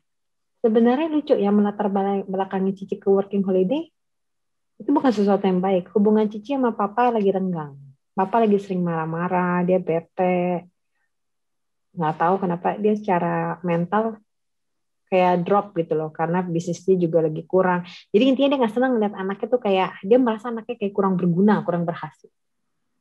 Sebenarnya lucu ya melatar belakangi Cici ke working holiday itu bukan sesuatu yang baik. Hubungan Cici sama Papa lagi renggang. Papa lagi sering marah-marah, dia bete. Nggak tahu kenapa dia secara mental kayak drop gitu loh, karena bisnisnya juga lagi kurang. Jadi intinya dia nggak senang ngeliat anaknya tuh kayak, dia merasa anaknya kayak kurang berguna, kurang berhasil.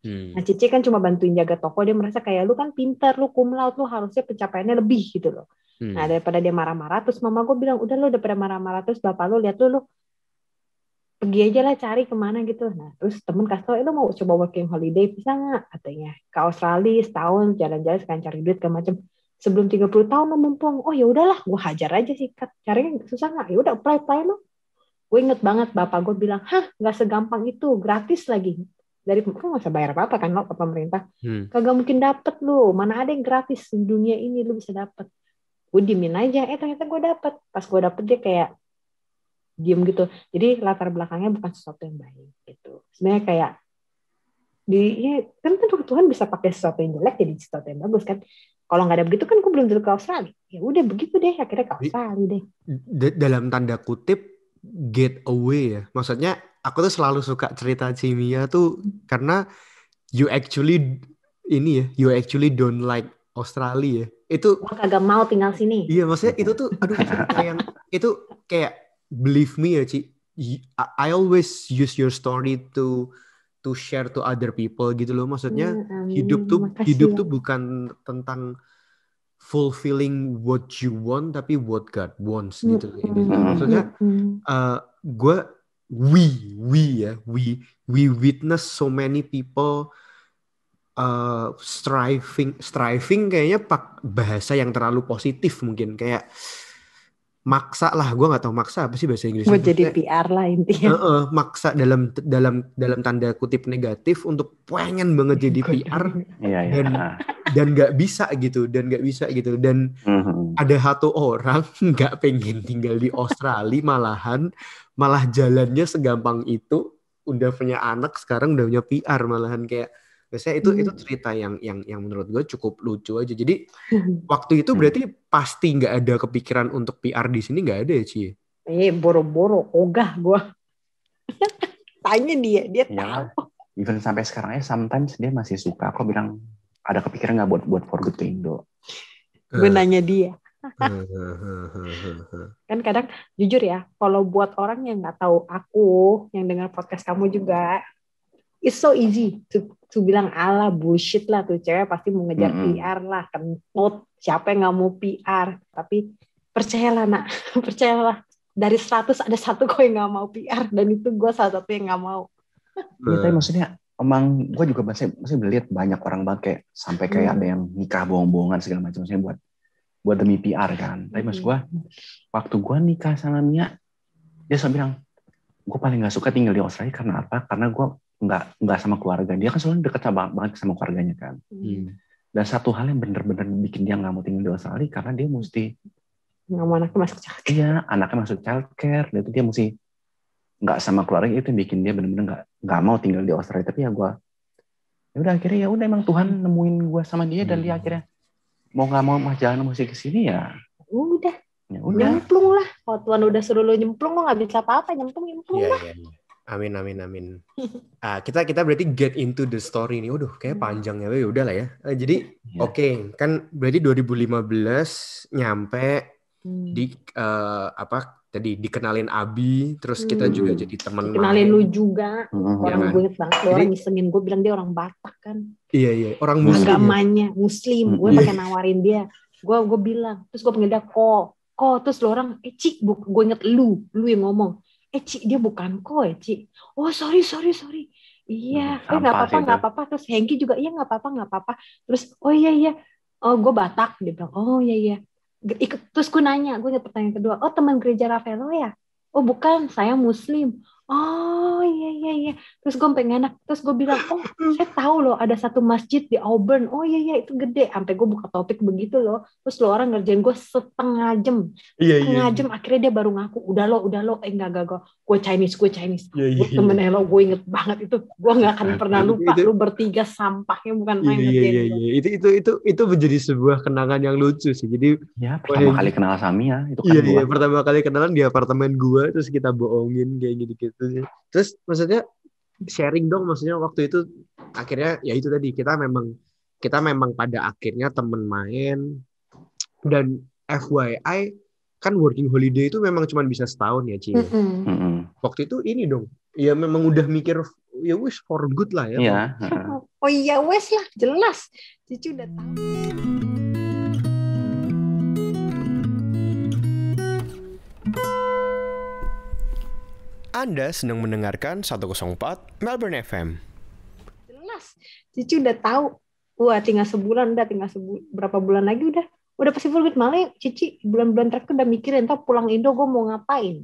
Nah Cici kan cuma bantuin jaga toko, dia merasa kayak lu kan pinter, lu cum laude, lu harusnya pencapaiannya lebih gitu loh. Nah daripada dia marah-marah, terus mama gue bilang, udah lu daripada marah-marah, terus bapak lu lihat lu pergi aja lah cari kemana gitu. Nah terus temen kasih tau, lu mau coba working holiday bisa nggak katanya, ke Australia setahun jalan-jalan sekalian cari duit ke macam. Sebelum 30 tahun lo mumpung, oh ya udahlah, gue hajar aja sih, caranya susah nggak? Ya udah apply lo. Gue inget banget bapak gue bilang, nggak segampang itu, gratis lagi. Dari lo nggak usah bayar apa kan lo ke pemerintah, kagak mungkin dapet lo, mana ada yang gratis di dunia ini lo bisa dapet. Gue diemin aja, ternyata gue dapet. Pas gue dapet dia kayak diem gitu. Jadi latar belakangnya bukan sesuatu yang baik gitu. Sebenarnya kayak kan Tuhan bisa pakai sesuatu yang jelek jadi sesuatu yang bagus kan. Kalau nggak ada begitu kan gue belum tentu ke Australia. Ya udah begitu deh, akhirnya ke Australia deh. Dalam tanda kutip get away ya. Maksudnya aku tuh selalu suka cerita Cimia tuh karena you actually don't like Australia. Itu gue kagak mau tinggal sini. Iya, maksudnya itu tuh itu kayak believe me ya, Ci. I always use your story to share to other people gitu loh. Maksudnya hidup tuh bukan tentang fulfilling what you want, tapi what God wants gitu. Maksudnya we witness so many people striving kayaknya bahasa yang terlalu positif mungkin, kayak maksa lah, gue nggak tahu maksa apa sih bahasa Inggrisnya. Mau jadi PR lah intinya. Maksa dalam tanda kutip negatif untuk pengen banget jadi PR dan nggak bisa gitu dan ada satu orang nggak pengen tinggal di Australia, malah jalannya segampang itu, udah punya anak sekarang udah punya PR malahan, kayak biasanya itu cerita yang menurut gue cukup lucu aja. Jadi waktu itu berarti pasti nggak ada kepikiran untuk PR di sini, nggak ada ya Ci? Boro-boro ogah gue. Tanya dia tahu. Even sampai sekarang sometimes dia masih suka. Aku bilang ada kepikiran nggak buat for good ke Indo? Gue nanya dia. Kan kadang jujur ya, kalau buat orang yang nggak tahu aku, yang dengar podcast kamu juga, it's so easy to Tuh bilang ala bullshit lah tuh cewek pasti mau ngejar PR lah, kentut. Siapa yang nggak mau PR? Tapi percayalah nak, percayalah dari 100 ada 1 kok yang nggak mau PR dan itu gue salah satu yang nggak mau. Ya, tapi maksudnya emang gue juga masih melihat banyak orang banget kayak sampai kayak ada yang nikah bohong-bohongan segala macam, maksudnya buat demi PR kan. Tapi maksud gue waktu gue nikah sama Mia, dia selalu bilang gue paling nggak suka tinggal di Australia karena apa? Karena gue nggak sama keluarga. Dia kan selalu dekat banget sama keluarganya kan. Dan satu hal yang bener-bener bikin dia nggak mau tinggal di Australia karena dia mesti nggak mau anaknya masuk childcare. Iya, anaknya masuk childcare. Dan itu dia mesti nggak sama keluarga, itu yang bikin dia bener-bener nggak mau tinggal di Australia. Tapi ya udah akhirnya ya udah emang Tuhan nemuin gue sama dia dan dia akhirnya mau nggak mau jalan mesti kesini ya. Udah. Ya Nyemplung lah. Kalau Tuhan udah suruh lu nyemplung, lu nggak bisa apa-apa, nyemplung lah. Iya. Amin. Kita berarti get into the story nih. Kayak panjang ya. Udah lah ya. Jadi oke, kan berarti 2015 nyampe di tadi dikenalin Abi, terus kita juga jadi teman. Kenalin lu juga. Orang gue inget banget, orang ngisengin gue bilang dia orang Batak kan. Iya, orang Muslim. Agamanya Muslim. Gue pakai nawarin dia. Gue bilang, terus gue panggil dia kok. Terus lo orang, Ci, gue inget lu yang ngomong. Ci, dia bukan kok Ci. Oh sorry. Iya, nggak apa-apa. Terus Hengki juga, iya nggak apa-apa. Terus, oh iya. Oh gue Batak, dia bilang, oh iya. Terus gue nanya, gue ingat pertanyaan kedua, oh teman gereja Rafaelo ya? Oh bukan, saya Muslim. Oh iya. Terus gue pengen enak, terus gue bilang, oh saya tahu loh ada satu masjid di Auburn. Oh iya itu gede. Sampai gue buka topik begitu loh. Terus lo orang ngerjain gue setengah jam. Setengah jam akhirnya dia baru ngaku, udah lo. Enggak. Gue Chinese. Gue temen Elo, gue inget banget itu. Gue nggak akan pernah lupa. Lu bertiga sampahnya bukan main ngerjain. Iya. Itu menjadi sebuah kenangan yang lucu sih. Jadi ya pertama kali kenal Samia itu kan Iya, pertama kali kenalan di apartemen gue, terus kita bohongin kayak gitu. Terus maksudnya sharing dong, maksudnya waktu itu akhirnya ya itu tadi kita memang pada akhirnya temen main. Dan FYI kan working holiday itu memang cuma bisa setahun ya Ci. Waktu itu ini dong ya memang udah mikir ya wis for good lah ya. Iya. Oh iya wes lah, jelas Cici udah tahu. Anda sedang mendengarkan 104 Melbourne FM. Jelas, Cici udah tahu. Wah, tinggal sebulan, berapa bulan lagi udah pasti for good. Malah Cici bulan-bulan terakhir udah mikirin, ntar pulang Indo gue mau ngapain.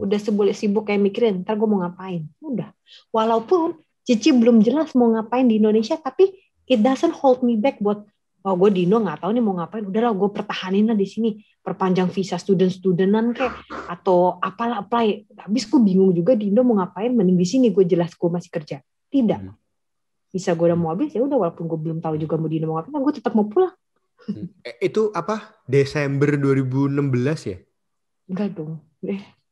Udah sibuk kayak mikirin, ntar gue mau ngapain. Udah. Walaupun Cici belum jelas mau ngapain di Indonesia, tapi it doesn't hold me back buat gue di Indo nggak tahu nih mau ngapain. Udahlah gue pertahanin lah di sini. Perpanjang visa studenan kayak atau apalah apply. Habis gue bingung juga di Indo mau ngapain. Mending di sini gue jelas gue masih kerja. Tidak. Visa gue udah mau habis ya udah, walaupun gue belum tahu juga mau di Indo mau ngapain, gue tetap mau pulang. Itu apa? Desember 2016 ya? Enggak dong.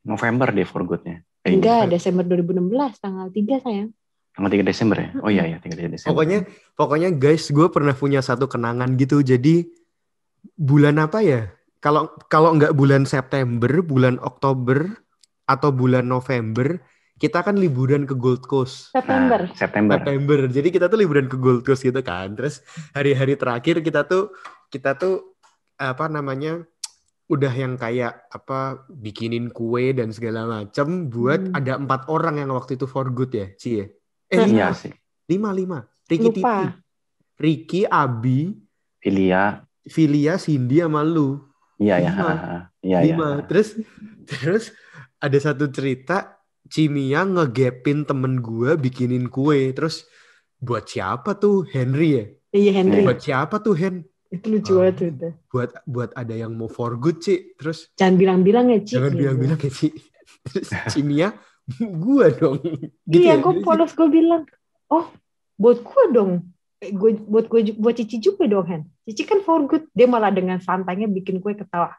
November deh for good-nya. Enggak, Desember 2016 tanggal 3 sayang. Tanggal 3 Desember ya? Oh iya 3 Desember. Pokoknya guys, gue pernah punya satu kenangan gitu. Jadi bulan apa ya? Kalau nggak bulan September, bulan Oktober atau bulan November, kita kan liburan ke Gold Coast. September. Jadi kita tuh liburan ke Gold Coast gitu kan. Terus hari-hari terakhir kita tuh apa namanya? Udah yang kayak bikinin kue dan segala macam buat ada 4 orang yang waktu itu for good ya, Ci ya. Iya sih. 5. Ricky Titi. Ricky, Abi, Filia, Cindy sama lu. Iya. 5. Terus ada satu cerita Cimia ngegapin temen gue bikinin kue. Terus buat siapa tuh? Henry ya? Iya Henry. Buat siapa tuh Itu lucu banget itu. Buat ada yang mau for good Ci. Terus jangan bilang-bilang ya Ci. Terus Cimia gue dong. Gitu iya, gue polos gue bilang, oh buat gue dong. Buat Cici juga dong Hen. Cici kan for good. Dia malah dengan santainya bikin gue ketawa.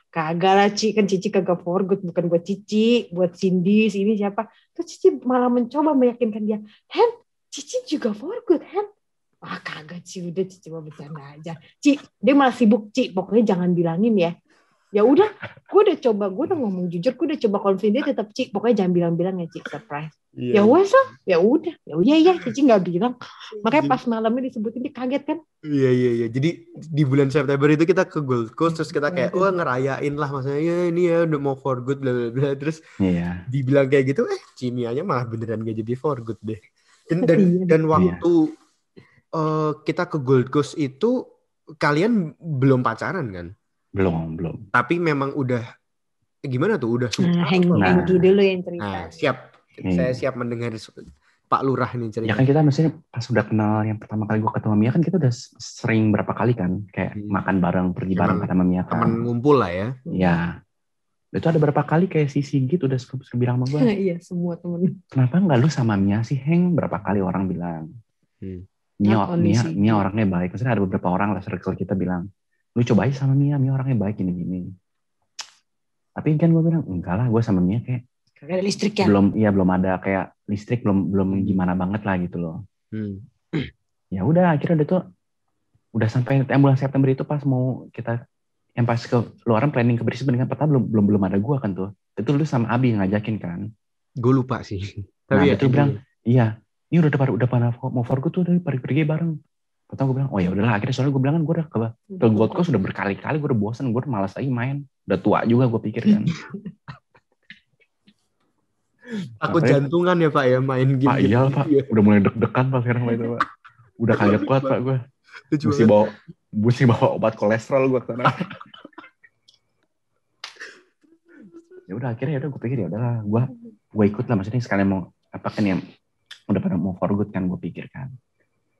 Kagak lah Ci, kan Cici kagak for good, bukan buat Cici, buat Cindy, ini siapa. Terus Cici malah mencoba meyakinkan dia, Hen, Cici juga for good Hen. Wah kagak Ci, udah Cici mau bercanda aja. Ci, dia malah sibuk Ci, pokoknya jangan bilangin ya. Ya udah, gue udah ngomong jujur, gue udah coba convince dia tetap Ci, pokoknya jangan bilang-bilang ya Ci, surprise. Ya wes lah, ya udah, ya Cici nggak bilang. Makanya pas malamnya disebutin dia kaget kan. Iya. Jadi di bulan September itu kita ke Gold Coast, terus kita kayak ngerayain lah, maksudnya ya ini ya udah mau for good bla bla bla, terus dibilang kayak gitu, Cimianya malah beneran gak jadi for good deh. Dan waktu kita ke Gold Coast itu kalian belum pacaran kan? Belum. Tapi memang udah gimana tuh? Udah suka. Hengki dulu yang cerita. Nah, siap. Saya siap mendengar Pak Lurah nih cerita. Ya kan kita maksudnya pas udah kenal yang pertama kali gue ketemu Mia kan kita udah sering berapa kali kan kayak makan bareng, pergi bareng sama Mia kan. Temen ngumpul lah ya. Iya. Itu ada berapa kali kayak si Sigit udah bilang sama gue. Iya, semua temen. Kenapa nggak lu sama Mia sih, Heng? Berapa kali orang bilang. Mia orangnya baik. Maksudnya ada beberapa orang lah circle kita bilang, lu coba aja sama Mia orangnya baik gini. Tapi kan gue bilang, enggak lah, gue sama Mia kayak ada listrik ya? Belum ada kayak listrik, belum gimana banget lah gitu loh. Ya udah, akhirnya udah sampai bulan September itu pas mau kita yang pas ke luaran planning ke Brisbane kan, pertama belum ada gue kan tuh. Itu lu sama Abi ngajakin kan? Gue lupa sih. Nah itu bilang, iya, ini udah pada mau for good tuh, udah pergi bareng. Pertama gue bilang, oh ya udahlah. Akhirnya soalnya gue bilang kan gue udah ke Gold Coast udah berkali-kali, gue udah bosan, gue udah malas lagi main. Udah tua juga gue pikir kan. Takut jantungan ya Pak ya main game. Pak iya Pak, udah mulai deg-degan Pak sekarang itu Pak. Udah kaget kuat Pak gue. Mesti bawa obat kolesterol gue ke sana. Ya udah akhirnya gue pikir ya udahlah gue ikut lah, maksudnya sekalian mau apa kan yang udah pada mau for good kan gue pikir kan.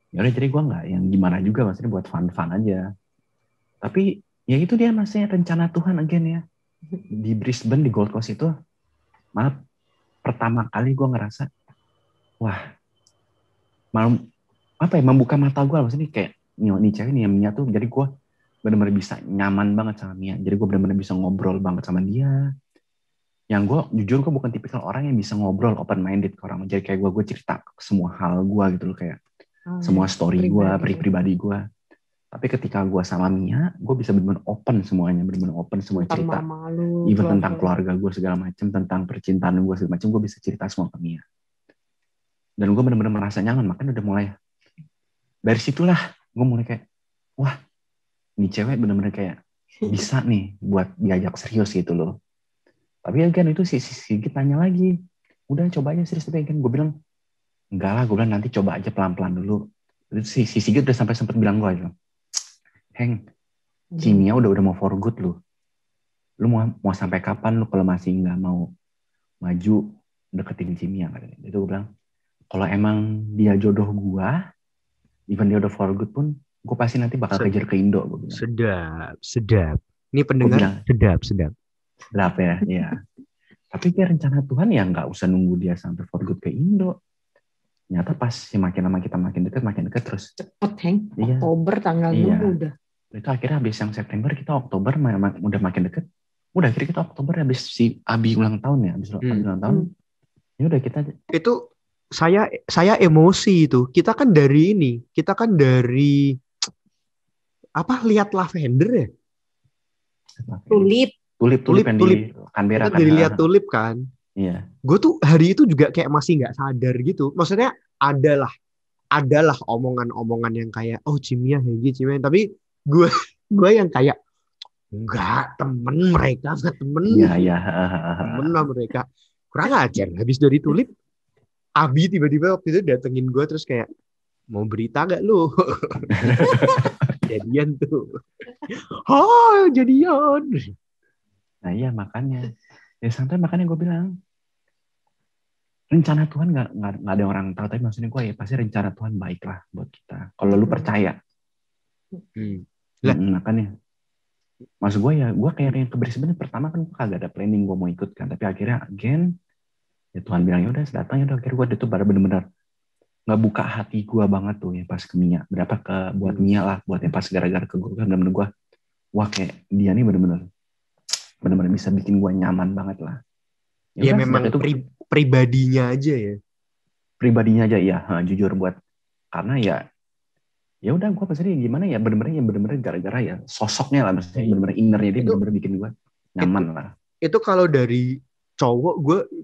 Ya udah jadi gue nggak yang gimana juga, maksudnya buat fun aja. Tapi ya itu dia maksudnya rencana Tuhan again ya. Di Brisbane di Gold Coast itu malah pertama kali gue ngerasa wah malam apa ya, membuka mata gue, maksudnya kayak nih cewek nih Mia tuh, jadi gue benar-benar bisa nyaman banget sama Mia, jadi gue benar-benar bisa ngobrol banget sama dia. Yang gue jujur gue bukan tipikal orang yang bisa ngobrol open minded ke orang, jadi kayak gue cerita semua hal gue gitu loh, kayak semua story gue pribadi gue. Tapi ketika gue sama Mia, gue bisa benar-benar open semuanya, benar-benar open semua cerita, even tentang keluarga gue segala macam, tentang percintaan gue segala macam, gue bisa cerita semua ke Mia. Dan gue benar-benar merasa nyaman, makanya udah mulai dari situlah gue mulai kayak, wah, ini cewek benar-benar kayak bisa nih buat diajak serius gitu loh. Tapi kan itu si Sigit tanya lagi, udah coba aja serius, tapi kan gue bilang, enggak lah, gue bilang nanti coba aja pelan-pelan dulu. Itu si Sigit udah sampai sempat bilang gue gitu, Heng, Cimia udah mau for good lu mau sampai kapan lu kalau masih nggak mau maju deketin Cimia? Itu gue bilang, kalau emang dia jodoh gue, even dia udah for good pun, gue pasti nanti bakal kejar ke Indo. Sedap. Ini pendengar sedap. Sedap ya, iya. Tapi kayak rencana Tuhan ya nggak usah nunggu dia sampai for good ke Indo. Ternyata pas makin lama kita makin dekat terus. Cepet, Heng. Iya. Oktober tanggal 6 udah. Itu akhirnya habis yang September, kita Oktober udah makin deket. Udah akhirnya kita Oktober habis si Abi ulang tahun ya, habis Abi ulang tahun. Ya udah kita. Itu saya emosi itu. Kita kan dari apa, lihat lavender ya? Tulip yang di Canberra kan. Dari lihat tulip kan. Iya. Gue tuh hari itu juga kayak masih nggak sadar gitu. Maksudnya adalah omongan-omongan yang kayak Cimia kayak gitu, tapi gue yang kayak enggak, temen mereka nggak temen. Iya. Temen lah mereka. Kurang ajar. Habis dari tulip, Abi tiba-tiba waktu itu datengin gue terus kayak, mau berita gak lu? Jadian tuh. Jadian. Nah iya makanya. Ya sampai makanya gue bilang, rencana Tuhan nggak ada orang tahu, tapi maksudnya gue ya pasti rencana Tuhan baik lah buat kita. Kalau lu percaya. Makanya. Maksud gue ya, gue kayak yang ke Brisbane pertama kan gue kagak ada planning gue mau ikut kan, tapi akhirnya ya Tuhan bilang ya udah datang, ya udah akhirnya gue itu baru bener-bener nggak buka hati gue banget tuh ya pas ke Mia, buat Mia lah, buat yang pas gara-gara ke gue bener-bener gue, wah kayak dia nih bener-bener bisa bikin gue nyaman banget lah. Ya memang itu pribadinya aja ya. Pribadinya aja ya, jujur buat, karena ya ya udah gue maksudnya gimana ya, bener-bener gara-gara ya sosoknya lah, maksudnya bener-bener innernya dia bener-bener bikin gue nyaman lah. Itu kalau dari cowok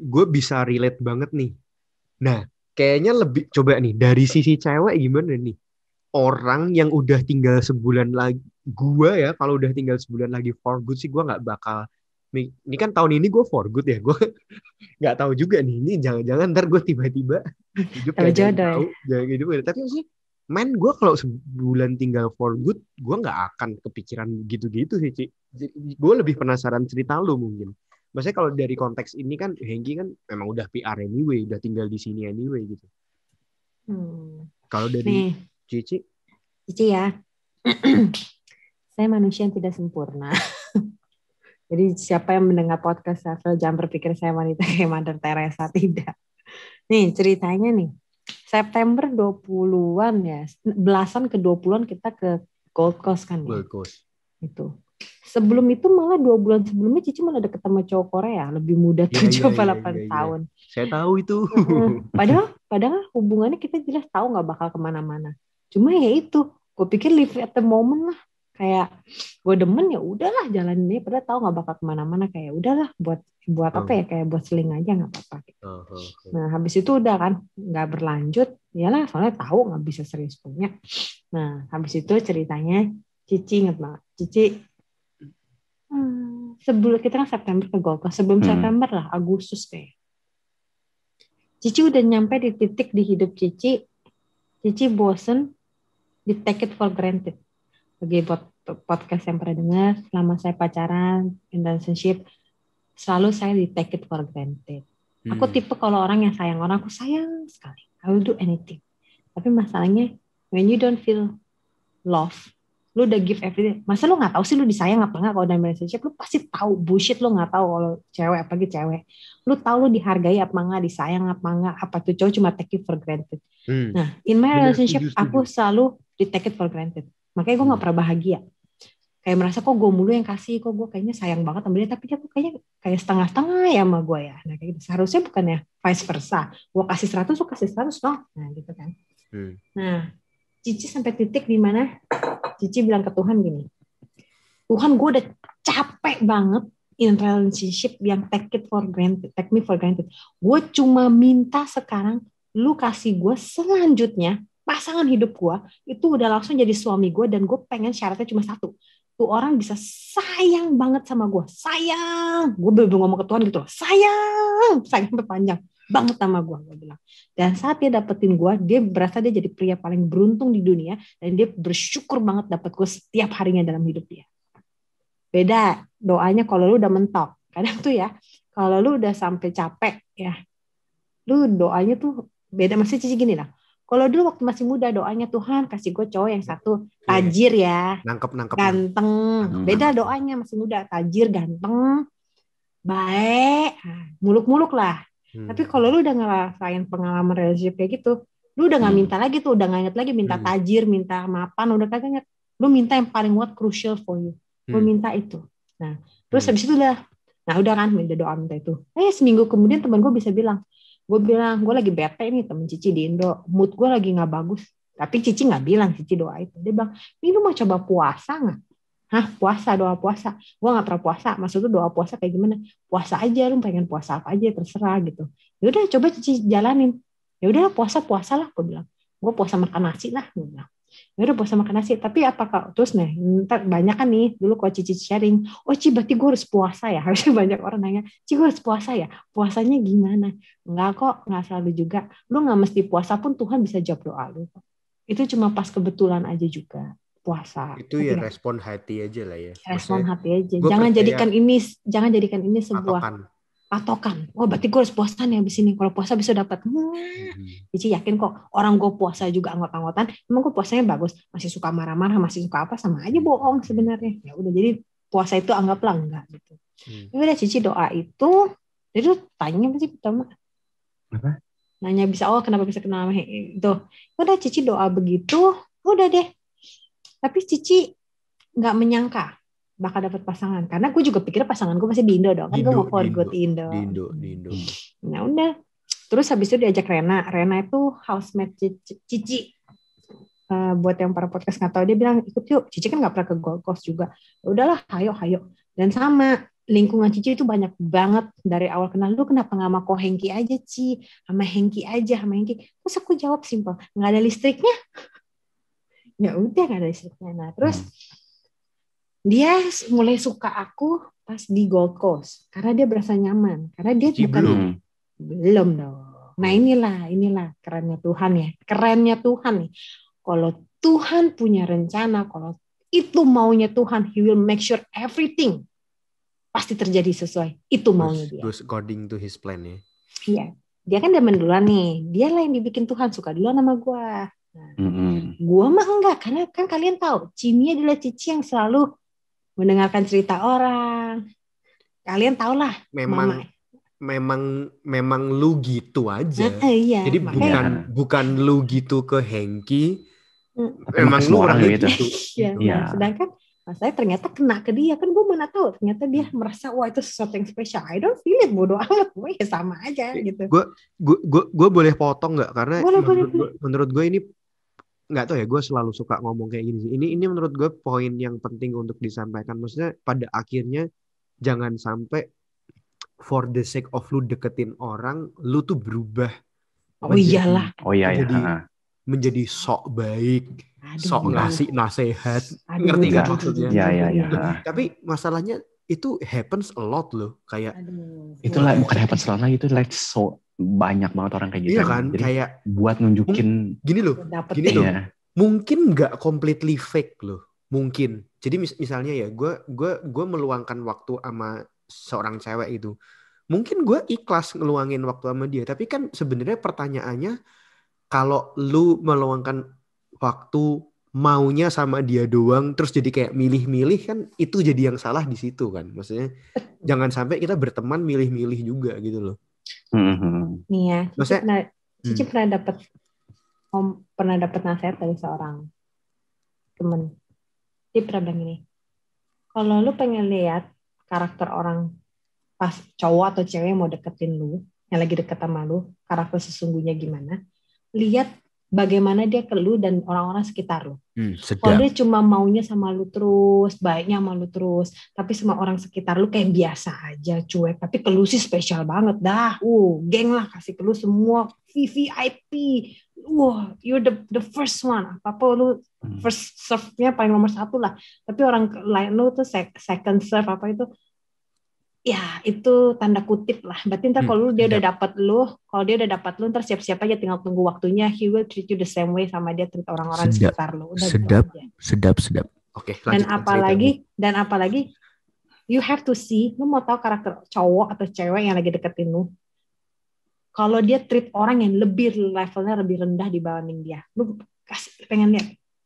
gue bisa relate banget nih. Nah, kayaknya lebih coba nih dari sisi cewek gimana nih? Orang yang udah tinggal sebulan lagi, gue ya kalau udah tinggal sebulan lagi for good sih gue nggak bakal. Ini kan tahun ini gue for good ya, gue nggak tahu juga nih. Ini jangan-jangan ntar gue tiba-tiba hidup kayak tahu, jangan hidup. Tapi sih, man gue kalau sebulan tinggal for good, gue nggak akan kepikiran gitu-gitu sih, Ci. Gue lebih penasaran cerita lu mungkin. Maksudnya kalau dari konteks ini kan Hengki kan memang udah PR anyway, udah tinggal di sini anyway gitu. Kalau dari Cici ya, saya manusia yang tidak sempurna. Jadi siapa yang mendengar podcast saya jangan berpikir saya wanita kayak Mother Teresa, tidak. Nih ceritanya nih, September 20-an ya, belasan ke 20-an kita ke Gold Coast kan ya. Gold Coast. Itu. Sebelum itu malah 2 bulan sebelumnya Cici malah deket sama cowok Korea, lebih muda 7-8 tahun. Saya tahu itu. Padahal hubungannya kita jelas tahu nggak bakal kemana-mana. Cuma ya itu, gue pikir live at the moment lah. Kayak gue demen ya udahlah jalanin aja, padahal tahu nggak bakal kemana-mana, kayak udahlah buat apa ya, kayak buat seling aja nggak apa-apa. Nah habis itu udah kan nggak berlanjut, iyalah soalnya tahu nggak bisa serius punya. Nah habis itu ceritanya Cici inget banget, Cici sebelum kita kan September ke Gold Coast, sebelum September lah, Agustus deh. Cici udah nyampe di titik di hidup Cici bosen di take it for granted. Bagi podcast yang pernah dengar, selama saya pacaran, in relationship, selalu saya di take it for granted. Aku tipe kalau orang yang sayang orang, aku sayang sekali. I will do anything. Tapi masalahnya, when you don't feel love, lu udah give everything. Masa lu nggak tahu sih lu disayang apa nggak kalau dalam relationship? Lu pasti tahu. Bullshit lu nggak tahu kalau cewek, apalagi cewek. Lu tahu lu dihargai apa nggak, disayang apa nggak? Apa tuh cowok cuma take it for granted. Nah, in my relationship, aku selalu di take it for granted. Makanya gue gak pernah bahagia. Kayak merasa kok gue mulu yang kasih, kok gue kayaknya sayang banget sama dia, tapi dia kok kayaknya kayak setengah-setengah ya sama gue ya. Nah kayak gitu. Seharusnya bukannya vice versa. Gue kasih 100, lu kasih 100 dong. Nah gitu kan. Nah, Cici sampai titik di mana Cici bilang ke Tuhan gini, Tuhan gue udah capek banget in relationship yang take me for granted. Gue cuma minta sekarang, lu kasih gue selanjutnya pasangan hidup gue itu udah langsung jadi suami gue, dan gue pengen syaratnya cuma satu, tuh orang bisa sayang banget sama gue, sayang, gue bener-bener ngomong ke Tuhan gitu loh, sayang sampai panjang banget sama gue bilang. Dan saat dia dapetin gue, dia berasa dia jadi pria paling beruntung di dunia, dan dia bersyukur banget dapet gue setiap harinya dalam hidup dia. Beda doanya kalau lu udah mentok, kadang tuh ya kalau lu udah sampai capek ya, lu doanya tuh beda. Maksudnya Cici gini lah, kalau dulu waktu masih muda doanya Tuhan kasih gue cowok yang satu tajir ya, nangkep, ganteng. Beda doanya masih muda, tajir, ganteng, baik, muluk-muluk lah. Tapi kalau lu udah ngerasain pengalaman relationship kayak gitu, lu udah nggak minta lagi tuh, udah nggak inget lagi minta tajir, minta mapan, udah kagak inget. Lu minta yang paling what crucial for you, lu minta itu. Nah terus habis itu udah kan minta doa minta itu. Seminggu kemudian teman gue bisa bilang, gue lagi bete nih temen Cici di Indo, mood gue lagi nggak bagus. Tapi Cici nggak bilang Cici doa itu, dia bilang, ini lu mau coba puasa nggak? Puasa, doa puasa. Gue nggak pernah puasa, maksud tuh doa puasa kayak gimana? Puasa aja, lu pengen puasa apa aja terserah gitu. Ya udah coba Cici jalanin. Ya udah puasa lah, gue bilang. Gue puasa makan nasi lah, gue bilang. Ya udah puasa makan nasi, tapi apakah terus nih ntar banyak kan nih dulu kalau Cici sharing, Ci berarti gue harus puasa ya, harusnya banyak orang nanya, Ci gue harus puasa ya, puasanya gimana? Enggak kok, nggak selalu juga, lu nggak mesti puasa pun Tuhan bisa jawab doa lu, itu cuma pas kebetulan aja juga puasa itu ya, respon hati aja lah ya, respon hati aja, jangan jadikan ini sebuah patokan. Berarti gue harus puasa nih abis ini. Kalau puasa bisa dapat. Cici yakin kok orang gue puasa juga anggot-anggotan. Emang gue puasanya bagus. Masih suka marah-marah, masih suka apa, sama aja bohong sebenarnya. Ya udah, jadi puasa itu anggaplah enggak gitu. Ya udah Cici doa itu. Jadi lu tanya apa sih pertama? Apa? Nanya bisa, kenapa bisa kenal sama itu. Udah Cici doa begitu, udah deh. Tapi Cici nggak menyangka bakal dapat pasangan, karena gue juga pikir pasangan gue masih di Indo dong, kan gue mau for good di Indo. Nah udah, terus habis itu diajak Rena itu housemate Cici. buat yang para podcast nggak tahu, dia bilang ikut yuk. Cici kan nggak pernah ke Gold Coast juga. Ya udahlah, hayo. Dan sama lingkungan Cici itu banyak banget dari awal kenal. Lu kenapa nggak sama Ko Hengki aja, Ci? Sama Hengki aja, sama Hengki. Terus aku jawab simpel, nggak ada listriknya. Ya udah, nggak ada listriknya. Nah terus dia mulai suka aku pas di Gold Coast karena dia berasa nyaman. Karena dia Cici bukan belum dong. Nah inilah kerennya Tuhan ya. Kerennya Tuhan nih. Kalau Tuhan punya rencana, kalau itu maunya Tuhan, He will make sure everything pasti terjadi sesuai. Itu maunya dia. Goes according to His plan ya. Iya. Dia kan demen duluan nih. Dia lah yang dibikin Tuhan, suka duluan sama gue. Nah, gue mah enggak. Karena kan kalian tahu, Cimi adalah Cici yang selalu mendengarkan cerita orang. Kalian tau lah. Memang lu gitu aja. Iya, jadi bukan lu gitu ke Hengki. Memang lu orang gitu. Ya. Nah, sedangkan saya ternyata kena ke dia, kan gue mana tahu ternyata dia merasa wah itu sesuatu yang spesial. I don't feel it, bodoh amat, gue ya sama aja gitu. Gue boleh potong nggak? Karena menurut gue ini nggak tahu ya, gue selalu suka ngomong kayak gini sih. Ini menurut gue poin yang penting untuk disampaikan. Maksudnya pada akhirnya jangan sampai for the sake of lu deketin orang, lu tuh berubah. Menjadi sok baik, sok ngasih nasihat. Ngerti nggak maksudnya? Iya. Tapi masalahnya itu happens a lot loh. Kayak itulah bukan happens a lot lagi, itu like so banyak banget orang kayak gitu. Iya kan? Jadi, kayak buat nunjukin gini loh. Mungkin nggak completely fake loh. Mungkin. Jadi misalnya ya, gue meluangkan waktu sama seorang cewek itu, mungkin gue ikhlas ngeluangin waktu sama dia, tapi kan sebenarnya pertanyaannya, kalau lu meluangkan waktu maunya sama dia doang, terus jadi kayak milih-milih, kan itu jadi yang salah di situ kan. Maksudnya jangan sampai kita berteman milih-milih juga gitu loh. Nih ya, Cici pernah dapat nasihat dari seorang temen. Dia pernah bilang gini, kalau lu pengen lihat karakter orang pas cowok atau cewek yang mau deketin lu, yang lagi deket sama lu, karakter sesungguhnya gimana, lihat bagaimana dia ke lu dan orang-orang sekitar lu. Kalau dia cuma maunya sama lu terus, baiknya sama lu terus, tapi sama orang sekitar lu kayak biasa aja, cuek, tapi ke lu sih spesial banget dah. Geng lah, kasih ke lu semua VVIP. You're the first one. Apa lu first serve-nya paling nomor 1 lah. Tapi orang lain lu tuh second serve apa itu, ya itu tanda kutip lah. Berarti ntar kalau dia udah dapat lu, ntar siap-siap aja, tinggal tunggu waktunya. He will treat you the same way sama dia treat orang-orang sekitar lu. Sedap. Oke, lanjut. Dan apalagi you have to see, lu mau tahu karakter cowok atau cewek yang lagi deketin lu, kalau dia treat orang yang levelnya lebih rendah dibanding dia, lu pengen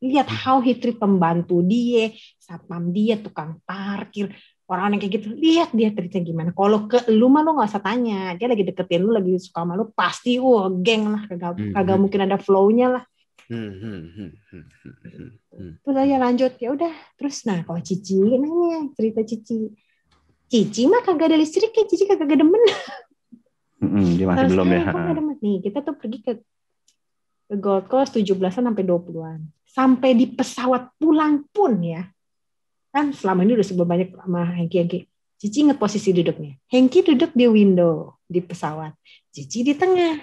lihat how he treat pembantu dia, satpam dia, tukang parkir, orang-orang kayak gitu, lihat dia treatnya gimana. Kalau ke lu mah lu nggak usah tanya, dia lagi deketin lu, lagi suka sama lu, pasti geng lah, kagak mungkin ada flow-nya lah. Terus aja lanjut, ya udah. Terus kalau Cici nanya cerita Cici mah kagak ada listrik, kayak Cici kagak demen. Dia masih belum ya. Nih kita tuh pergi ke Gold Coast 17-an sampai 20-an. Sampai di pesawat pulang pun ya. Kan selama ini udah sebelum banyak sama Hengki. Cici inget posisi duduknya. Hengki duduk di window di pesawat. Cici di tengah.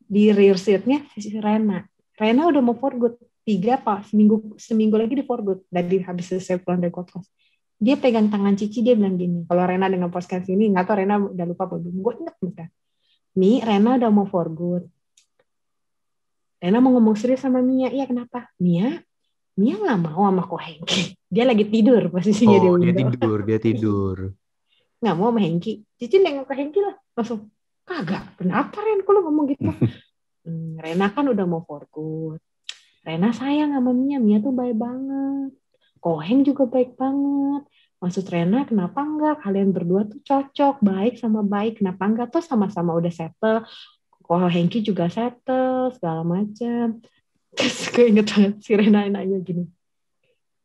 Di rear seat-nya Rena. Rena udah mau for good. 3 apa seminggu lagi di for good. Dari habis selesai pulang dari Gold Coast. Dia pegang tangan Cici, dia bilang gini. Kalau Rena dengan podcast ini, nggak tahu Rena udah lupa apa belum. Gue inget misalnya. Rena udah mau for good. Rena mau ngomong serius sama Mia. Iya kenapa? Mia nggak mau sama Ko Hengki. Dia lagi tidur posisinya di window. Dia tidur. Nggak mau sama Hengki. Cici nengok ke Hengki lah. Langsung, kagak. Kenapa Ren? Kok lu ngomong gitu? Rena kan udah mau for good. Rena sayang sama Mia. Mia tuh baik banget. Ko Heng juga baik banget. Maksud Rena, kenapa enggak? Kalian berdua tuh cocok. Baik sama baik. Kenapa enggak? Tuh sama-sama udah settle. Ko Hengki juga settle. Segala macam. Terus gue inget banget si Rena nanya gini.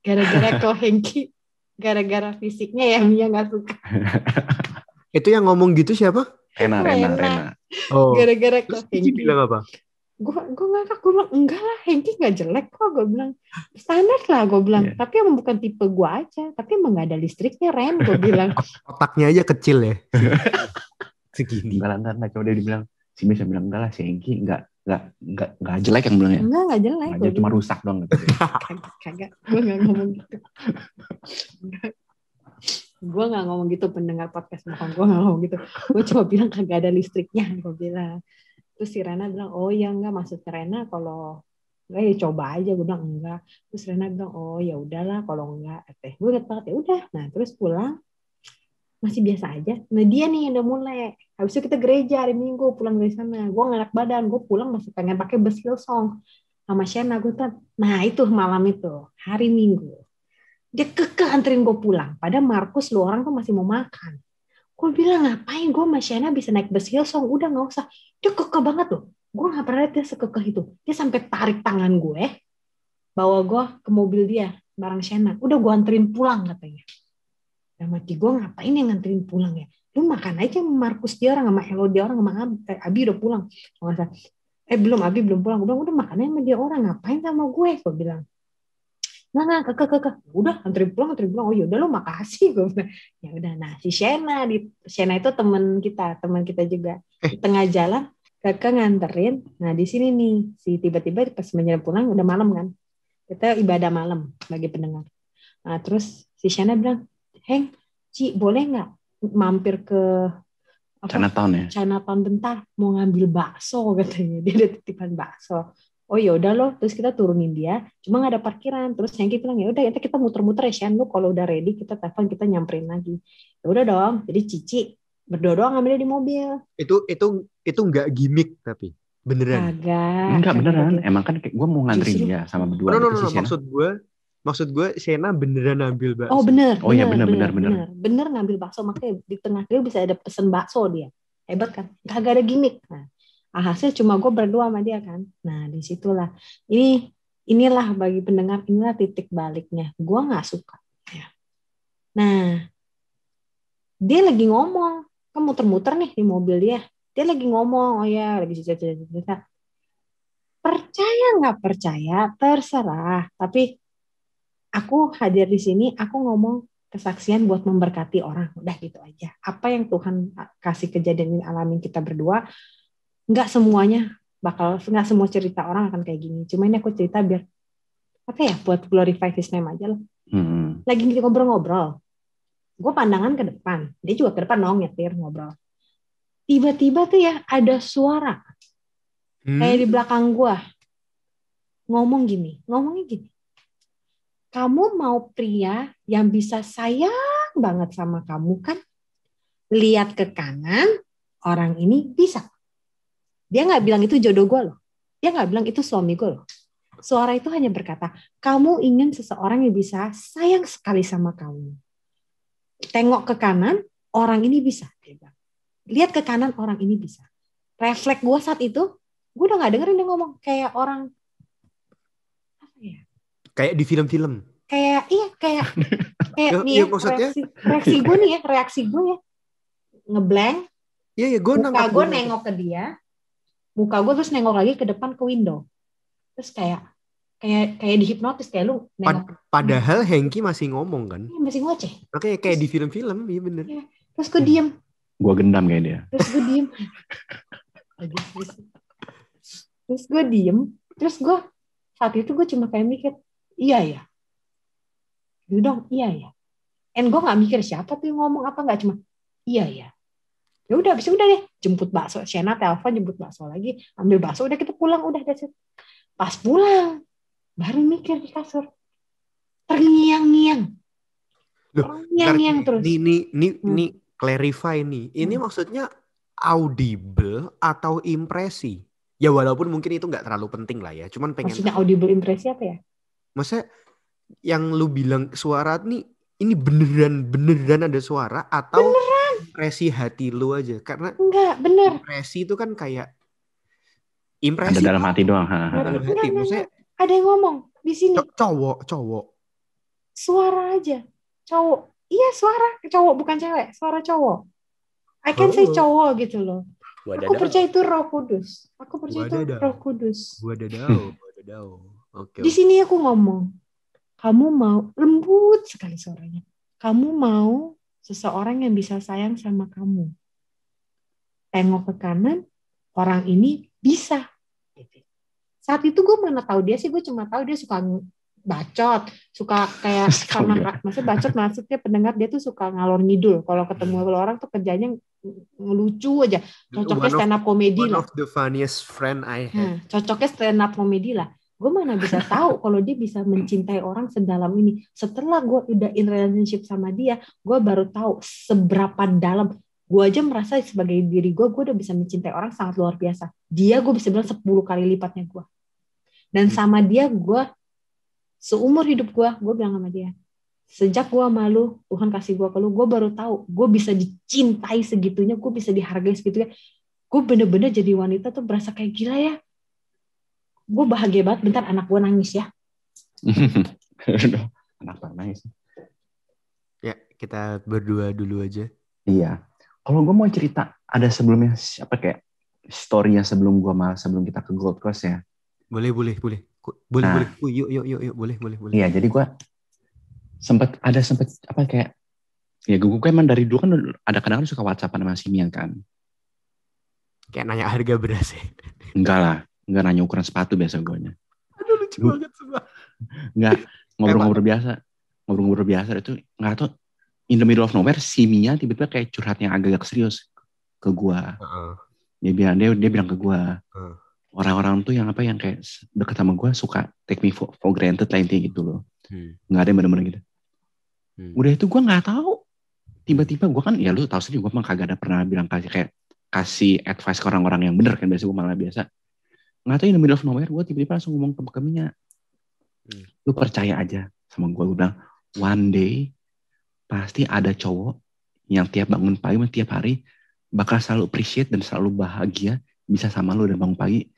Gara-gara Ko Hengki, gara-gara fisiknya ya Mia gak suka. Itu yang ngomong gitu siapa? Rena. Oh. Gara-gara Ko Hengki bilang apa? Gue ngakak, gue bilang enggak lah, Hengki nggak jelek kok, gue bilang standar lah, gue bilang. Iya. Tapi emang bukan tipe gue aja, tapi emang nggak ada listriknya Ren, gue bilang. Otaknya aja kecil ya. Segini. Enggak lah, coba dia dibilang, si bisa bilang enggak lah, si Hengki enggak jelek yang bilangnya. Enggak jelek. Dia cuma rusak dong. Kagak, gue nggak ngomong gitu. Gue nggak ngomong gitu, pendengar podcast mohon, gue nggak ngomong gitu. Gue cuma bilang kagak ada listriknya, gue bilang. Terus si Rena bilang, oh ya enggak, maksudnya Rena kalau enggak ya coba aja, gue bilang enggak. Terus Rena bilang, oh ya udahlah kalau enggak, gue inget banget ya udah. Nah terus pulang masih biasa aja. Nah dia nih udah mulai. Habis itu kita gereja hari Minggu, pulang dari sana. Gue nggak enak badan, gue pulang masih pengen pakai bus Hillsong sama Shena. Gue tuh, nah itu malam itu hari Minggu dia kekeh anterin gue pulang. Padahal Markus lu orang tuh masih mau makan. Gue bilang ngapain gue sama Shena bisa naik bus Hillsong, udah nggak usah. Dia kekeh banget tuh. Gue nggak pernah lihat dia sekekeh itu. Dia sampai tarik tangan gue, bawa gue ke mobil dia bareng Shena. Udah gue anterin pulang katanya. Dan mati gue, ngapain yang nganterin pulang ya? Lu makan aja sama Markus dia orang, sama Elo dia orang, sama Abi udah pulang. Belum, Abi belum pulang. Gue bilang udah makannya sama dia orang, ngapain sama gue? Gue bilang. Nah, kekeh. Udah anterin pulang. Oh yaudah lu makasih, gue bilang. Ya udah. Nah si Shena itu teman kita juga. Di tengah jalan Kekeh nganterin. Nah di sini nih si tiba-tiba pas menjelang pulang udah malam kan. Kita ibadah malam bagi pendengar. Nah terus si Shena bilang, Heng, Ci boleh nggak mampir ke Chinatown bentar, mau ngambil bakso katanya. Dia ada titipan bakso. Oh ya udah loh, terus kita turunin dia, cuma nggak ada parkiran. Terus Hengki bilang ya udah kita muter-muter ya Shen, lu kalau udah ready kita telepon, kita nyamperin lagi. Ya udah dong, jadi Cici berdua ngambilnya di mobil. Itu nggak gimmick tapi beneran. Enggak beneran. Gitu. Emang kan gue mau nganterin dia sama berdua. No, maksud gue Shena beneran ngambil bakso. Oh bener. Oh ya bener. Bener ngambil bakso, makanya di tengah dia bisa ada pesen bakso dia. Hebat kan? Kagak ada gimmick. Nah, hasil cuma gue berdua sama dia kan. Nah disitulah. Inilah bagi pendengar, inilah titik baliknya. Gue nggak suka. Ya. Nah, dia lagi ngomong, kan muter-muter nih di mobil dia. Dia lagi ngomong, oh ya lagi cerita. Percaya nggak percaya terserah. Tapi aku hadir di sini, aku ngomong kesaksian buat memberkati orang. Udah gitu aja. Apa yang Tuhan kasih kejadian ini alamin kita berdua, nggak semua cerita orang akan kayak gini. Cuma ini aku cerita biar buat glorify His name aja lah. Lagi ngobrol-ngobrol, gue pandangan ke depan, dia juga ke depan nyetir ngobrol. Tiba-tiba tuh ya ada suara kayak di belakang gue ngomongnya gini. Kamu mau pria yang bisa sayang banget sama kamu kan? Lihat ke kanan, orang ini bisa. Dia nggak bilang itu jodoh gue loh. Dia nggak bilang itu suami gue loh. Suara itu hanya berkata, kamu ingin seseorang yang bisa sayang sekali sama kamu. Tengok ke kanan, orang ini bisa. Dia bilang. Lihat ke kanan, orang ini bisa. Refleks gue saat itu, gue udah nggak dengerin dia ngomong. Kayak orang, apa ya? Kayak di film-film. Kayak nih ya, reaksi gue ya. Ngeblank. Iya, gue nengok ke dia. Muka gue terus nengok lagi ke depan ke window. Terus kayak dihipnotis, kayak lu nengok. Padahal Hengki masih ngomong kan? Iya, masih ngoceh. Oke, kayak di film-film, iya bener. Ya. Terus gue diem. Gue gendam kayak dia. Terus gue diem. Terus gue saat itu gue cuma kayak mikir, iya ya. Gitu dong, iya ya. And gue nggak mikir siapa tuh yang ngomong apa, nggak, cuma iya ya. Ya udah, habis itu udah deh jemput bakso. Shena telepon jemput bakso lagi, ambil bakso, udah kita pulang, udah that's it. Pas pulang baru mikir di kasur, terngiang-ngiang. Terngiang-ngiang terus. Ini clarify nih. Ini maksudnya audible atau impresi? Ya walaupun mungkin itu nggak terlalu penting lah ya. Cuman pengen. Maksudnya audible impresi apa ya? Maksudnya yang lu bilang suara nih, ini beneran ada suara atau impresi hati lu aja? Karena enggak, bener. Impresi itu kan kayak impresi. Ada dalam hati doang. Dalam hati. Maksudnya ada yang ngomong di sini. Cowok. Suara aja. Cowok. Iya, suara cowok bukan cewek, suara cowok. I can say cowok gitu loh. Aku percaya itu Roh Kudus. Aku percaya itu Wadadah. Roh Kudus. Wadadah. Oke. Di sini aku ngomong, kamu mau lembut sekali suaranya. Kamu mau seseorang yang bisa sayang sama kamu. Tengok ke kanan, orang ini bisa. Saat itu gue mana tahu dia sih, gue cuma tahu dia suka bacot, suka kayak sama, maksudnya bacot maksudnya pendengar dia tuh suka ngalor ngidul. Kalau ketemu orang tuh kerjanya ngelucu aja. Cocoknya stand up comedy lah. One of the funniest friend I had. Cocoknya stand up comedy lah. Gue mana bisa tahu kalau dia bisa mencintai orang sedalam ini. Setelah gue udah in relationship sama dia, gue baru tahu seberapa dalam. Gue aja merasa sebagai diri gue udah bisa mencintai orang sangat luar biasa. Dia gue bisa bilang 10 kali lipatnya gue. Dan sama dia gue, seumur hidup gue bilang sama dia, sejak gue malu, Tuhan kasih gue ke lu, gue baru tahu, gue bisa dicintai segitunya, gue bisa dihargai segitunya. Gue bener-bener jadi wanita tuh berasa kayak gila ya. Gue bahagia banget. Bentar, anak gue nangis ya. Anak nangis. Ya, kita berdua dulu aja. Iya. Kalau gue mau cerita, ada sebelumnya apa kayak story-nya sebelum kita ke Gold Coast ya. Boleh. Boleh. Yuk, boleh. Iya, jadi gue sempat apa kayak, ya gue emang dari dulu kan ada kadang-kadang suka WhatsApp sama si Mian kan. Kayak nanya harga beras ya. Enggak lah, enggak nanya ukuran sepatu biasa gue-nya. Aduh, lucu banget sumpah. Enggak, ngobrol-ngobrol biasa itu enggak tahu in the middle of nowhere si Mia tiba-tiba kayak curhatnya agak serius ke gue. Dia bilang ke gue, orang-orang tuh yang kayak deket sama gue suka take me for granted lah intinya gitu loh. Nggak ada yang bener-bener gitu. Udah itu gue nggak tahu. Tiba-tiba gue kan, ya lu tahu sendiri gue mah kagak ada pernah bilang kasih advice ke orang-orang yang bener kan, biasa gue malah biasa. Nggak tahu in the middle of nowhere gue tiba-tiba langsung ngomong ke Mia, lu percaya aja sama gue bilang, one day pasti ada cowok yang tiap bangun pagi, tiap hari bakal selalu appreciate dan selalu bahagia bisa sama lu dan bangun pagi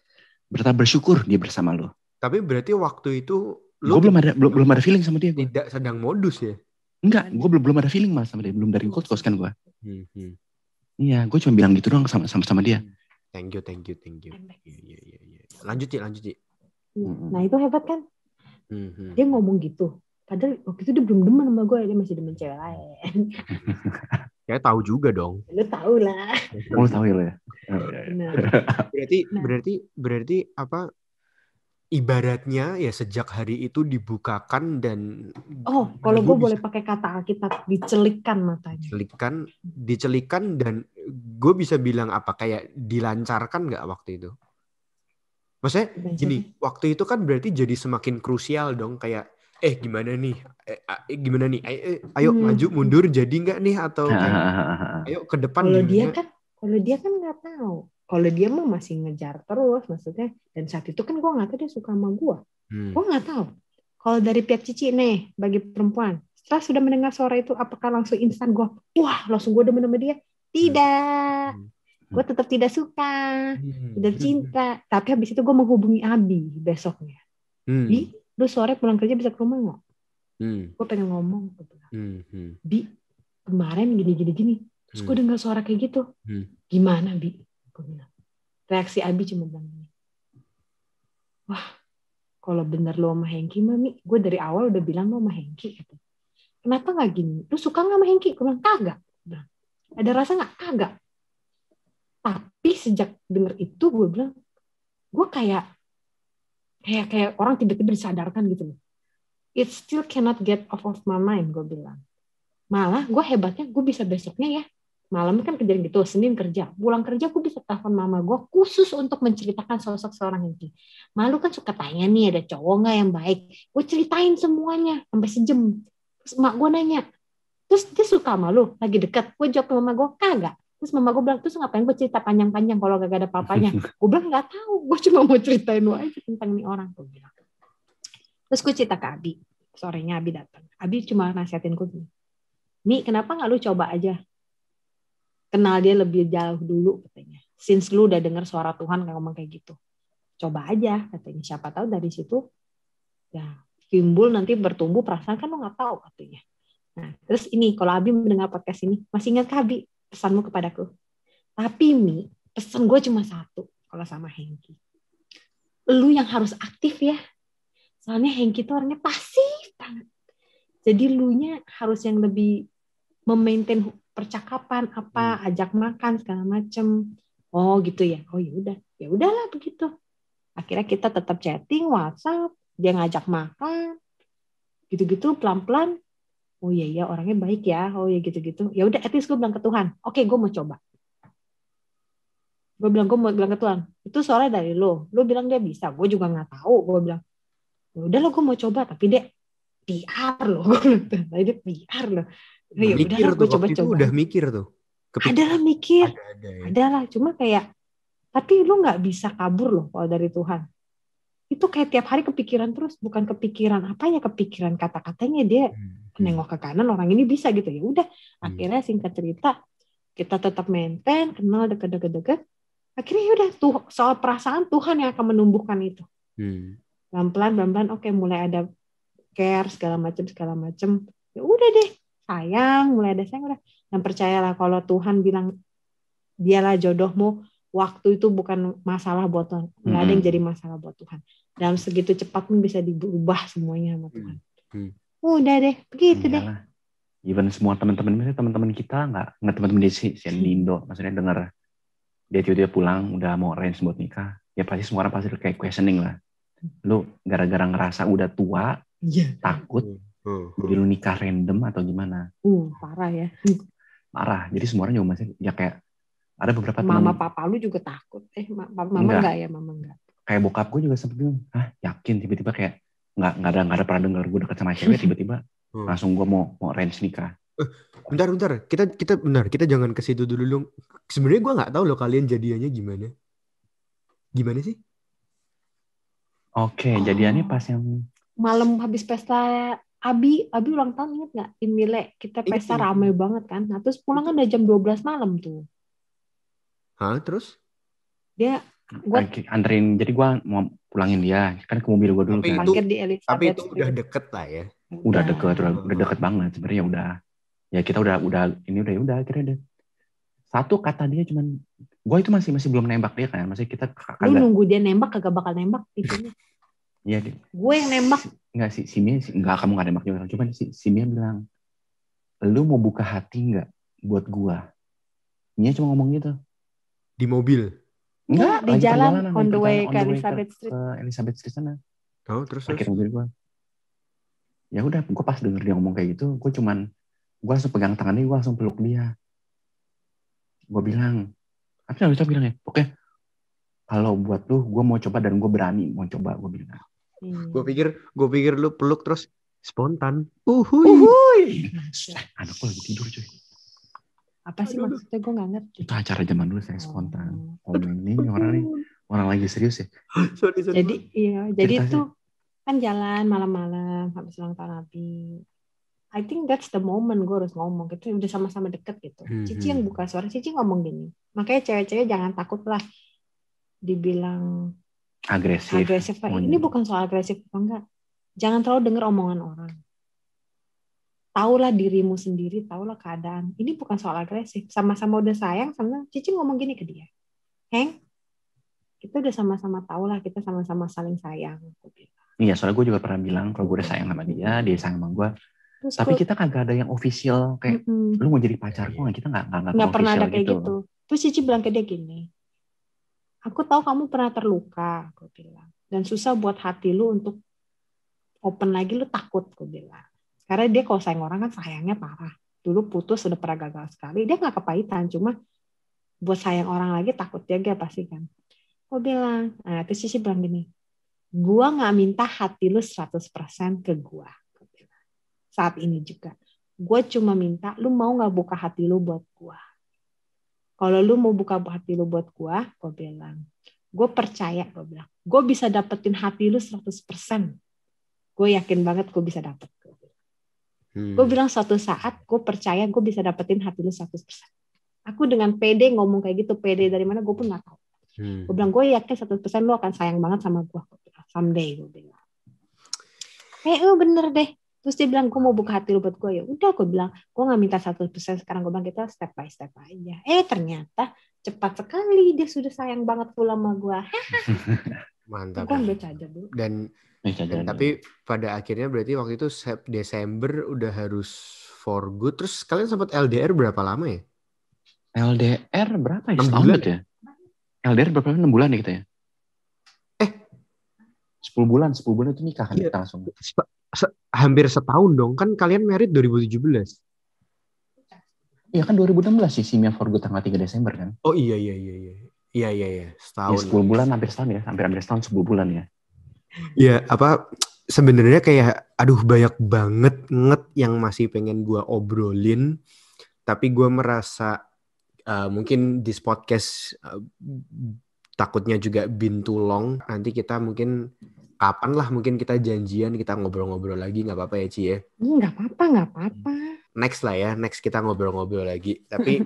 bersyukur dia bersama lu. Tapi berarti waktu itu gue belum ada feeling sama dia. Tidak sedang modus ya? Enggak, gue belum ada feeling mas sama dia, belum dari Gold Coast kan gue. Iya, gue cuma bilang gitu doang sama dia. Thank you. Iya. Lanjut Ci. Nah itu hebat kan? Dia ngomong gitu. Padahal waktu itu dia belum demen sama gue, dia masih demen cewek lain. Ya tahu juga dong. Lu tahu lah. Lu tahu ya lo ya. Berarti apa? Ibaratnya ya sejak hari itu dibukakan dan kalau gue boleh pakai kata Alkitab, dicelikan matanya. Dicelikan dan gue bisa bilang apa, kayak dilancarkan nggak waktu itu? Maksudnya gini, waktu itu kan berarti jadi semakin krusial dong, kayak gimana nih, ayo maju mundur jadi nggak nih, atau kayak, ayo ke depan. Kalau dia kan nggak tahu. Kalau dia mah masih ngejar terus, maksudnya. Dan saat itu kan gue nggak tahu dia suka sama gue. Gue nggak tahu. Kalau dari pihak Cici nih, bagi perempuan, setelah sudah mendengar suara itu, apakah langsung instan gue, wah langsung gue demen sama dia? Tidak. Gue tetap tidak suka, tidak cinta. Tapi habis itu gue menghubungi Abi besoknya. Bi, lu sore pulang kerja bisa ke rumah nggak? Gue pengen ngomong. Bi, kemarin gini. Terus gue dengar suara kayak gitu. Gimana Bi? Gue bilang. Reaksi Abi cuma bilang gini, wah kalau bener lo sama Hengki Mami, gue dari awal udah bilang lo sama Hengki gitu. Kenapa gak gini? Lu suka gak sama Hengki? Gue bilang kagak. Ada rasa gak? Kagak. Tapi sejak denger itu gue bilang, gue kayak orang tiba-tiba disadarkan gitu loh. It still cannot get off of my mind, gue bilang. Malah gue hebatnya gue bisa besoknya ya, malam kan kerjaan gitu, Senin kerja, pulang kerja gue bisa telepon mama gue khusus untuk menceritakan sosok seorang Hengki. Malu kan suka tanya nih, ada cowok nggak yang baik, gue ceritain semuanya sampai sejam. Terus emak gue nanya, terus dia suka sama lu lagi dekat? Gue jawab ke mama gue kagak. Terus mama gue bilang, terus ngapain gue cerita panjang-panjang kalau gak ada apa-apanya? Gue bilang nggak tahu, gue cuma mau ceritain lu aja tentang nih orang. Gue bilang. Terus gue cerita ke Abi, sorenya Abi datang. Abi cuma nasihatin gue gini, Nih kenapa nggak lu coba aja kenal dia lebih jauh dulu katanya. Since lu udah dengar suara Tuhan ngomong kayak gitu. Coba aja katanya. Siapa tahu dari situ ya timbul nanti bertumbuh perasaan, kan lu nggak tahu katanya. Nah, terus ini kalau Abi mendengar podcast ini, masih ingat Abi pesanmu kepadaku. Tapi Mi, Pesan gue cuma satu kalau sama Hengki. Lu yang harus aktif ya. Soalnya Hengki tuh orangnya pasif banget. Jadi lunya harus yang lebih memaintain percakapan apa, ajak makan segala macem. Oh gitu ya. Oh ya udahlah begitu. Akhirnya kita tetap chatting, WhatsApp, dia ngajak makan, gitu-gitu pelan-pelan. Oh iya orangnya baik ya. Oh ya gitu-gitu. Ya udah, at least gue bilang ke Tuhan, oke, gue mau coba. Gue mau bilang ke Tuhan, itu soalnya dari lo bilang dia bisa, gue juga nggak tahu. Gue bilang, udah lo gue mau coba, tapi dia PR loh, dia PR loh. Ya Mikir udah, tuh gue waktu itu udah mikir tuh. Adalah mikir, ada ya. adalah cuma kayak, tapi lu nggak bisa kabur loh kalau dari Tuhan. Itu kayak tiap hari kepikiran terus, bukan kepikiran apa ya, kepikiran kata-katanya dia nengok ke kanan, orang ini bisa gitu. Ya udah, akhirnya singkat cerita kita tetap maintain, kenal deket-deket. Akhirnya ya udah tuh, soal perasaan Tuhan yang akan menumbuhkan itu. Pelan-pelan, oke, mulai ada care segala macam. Ya udah deh, sayang, mulai ada sayang udah. Dan percayalah kalau Tuhan bilang dialah jodohmu, waktu itu bukan masalah buat Tuhan. Nggak ada yang jadi masalah buat Tuhan. Dalam segitu cepat pun bisa diubah semuanya sama Tuhan. Udah deh, begitu deh. Even semua teman-teman kita nggak teman-teman di Indo, maksudnya dengar dia tiba-tiba pulang udah mau arrange buat nikah, ya pasti semua orang pasti kayak questioning lah. Lu gara-gara ngerasa udah tua, takut, jadi lu nikah random atau gimana? Parah ya. Parah. Jadi semua orang juga masih ya kayak ada beberapa teman. Mama papa lu juga takut. Mama enggak ya, mama enggak. Kayak bokap gue juga sempet bilang, yakin tiba-tiba kayak nggak ada pernah dengar gue deket sama cewek tiba-tiba langsung gue mau arrange nikah. Bentar. Kita jangan ke situ dulu dong. Sebenarnya gue nggak tahu loh kalian jadiannya gimana. Gimana sih? Oke, jadiannya pas yang malam habis pesta Abi ulang tahun, inget nggak? Imile kita pesta ramai banget kan. Nah terus pulang kan udah jam 12 malam tuh. Terus? Dia anterin, jadi gue mau pulangin dia kan ke mobil gue dulu kan. Tapi itu udah deket lah ya. Udah deket banget sebenarnya. Udah ya kita udah ini udah akhirnya deh. Satu kata dia cuman, gue itu masih belum nembak dia kan, masih kita kagak. Lu nunggu dia nembak kagak bakal nembak intinya. Iya, gue yang nembak. Enggak si Mia enggak, kamu enggak nembak juga. Cuman si Mia bilang, lu mau buka hati enggak buat gue? Mia cuma ngomong gitu. Di mobil? Enggak, di jalan on the way ke Elizabeth Street. Ke Elizabeth Street sana. Terus parkir mobil gue. Ya udah, gue pas denger dia ngomong kayak gitu, gue langsung pegang tangannya, gue langsung peluk dia. Gue bilang, apa sih bisa bilang ya? Oke, kalau buat lu, gue mau coba dan gue berani mau coba, gue bilang. Gue pikir lu peluk terus spontan. Uhuy. Anak gue lagi tidur cuy. Apa sih maksudnya, gue nggak ngerti. Itu acara zaman dulu saya spontan. Ini orang lagi serius ya. Sorry. Jadi itu kan jalan malam-malam habis ulang tahun Abi. I think that's the moment gue harus ngomong. Kita udah sama-sama deket gitu. Cici yang buka suara, Cici ngomong gini. Makanya cewek-cewek jangan takut lah dibilang agresif. Ini bukan soal agresif apa enggak. Jangan terlalu denger omongan orang. Taulah dirimu sendiri, taulah keadaan. Ini bukan soal agresif. Sama-sama udah sayang, sama Cici ngomong gini ke dia. Heng, kita udah sama-sama tahulah, kita sama-sama saling sayang. Iya, soalnya gue juga pernah bilang kalau gue udah sayang sama dia sayang sama gue. Terus tapi kita kagak ada yang official kayak lu mau jadi pacarku nggak, kita nggak pernah ada kayak gitu. Terus Cici bilang ke dia gini, aku tahu kamu pernah terluka, aku bilang, dan susah buat hati lu untuk open lagi, lu takut, aku bilang. Karena dia kalau sayang orang kan sayangnya parah. Dulu putus udah pernah gagal sekali, dia nggak kepahitan, cuma buat sayang orang lagi takut jaga pasti kan. Aku bilang, terus Cici bilang gini, gua nggak minta hati lu 100% ke gua. Saat ini juga. Gue cuma minta, lu mau gak buka hati lu buat gue? Kalau lu mau buka hati lu buat gue bilang, gue percaya, gue bilang, gue bisa dapetin hati lu 100%. Gue yakin banget gue bisa dapet. Gue bilang suatu saat, gue percaya gue bisa dapetin hati lu 100%. Aku dengan pede ngomong kayak gitu, pede dari mana gue pun gak tahu. Gue bilang, gue yakin 100% lu akan sayang banget sama gue. Someday, gue bilang. Lu bener deh. Terus dia bilang, gue mau buka hati lu buat gue. Ya udah, gue bilang, gue nggak minta 100%, sekarang gue bilang kita step by step aja. Ternyata cepat sekali dia sudah sayang banget full sama gue. Mantap. Gue baca aja dulu. Dan tapi pada akhirnya berarti waktu itu Desember udah harus for good. Terus kalian sempat LDR berapa lama ya? LDR berapa ya? 6 Setahun bulan ya? LDR berapa? 6 bulan ya kita ya? 10 bulan itu nikah kan kita langsung. Hampir setahun dong. Kan kalian married 2017. Iya kan 2016 sih Simia for Good tanggal 3 Desember kan? Oh iya. Setahun. Ya, 10 bulan hampir setahun ya. Hampir setahun 10 bulan ya. Ya sebenarnya kayak aduh banyak banget yang masih pengen gue obrolin. Tapi gue merasa mungkin this podcast takutnya juga been too long. Nanti kita mungkin kapan lah mungkin kita janjian kita ngobrol-ngobrol lagi, nggak apa-apa ya Ci ya? Nggak apa-apa. Next lah ya, next kita ngobrol-ngobrol lagi. Tapi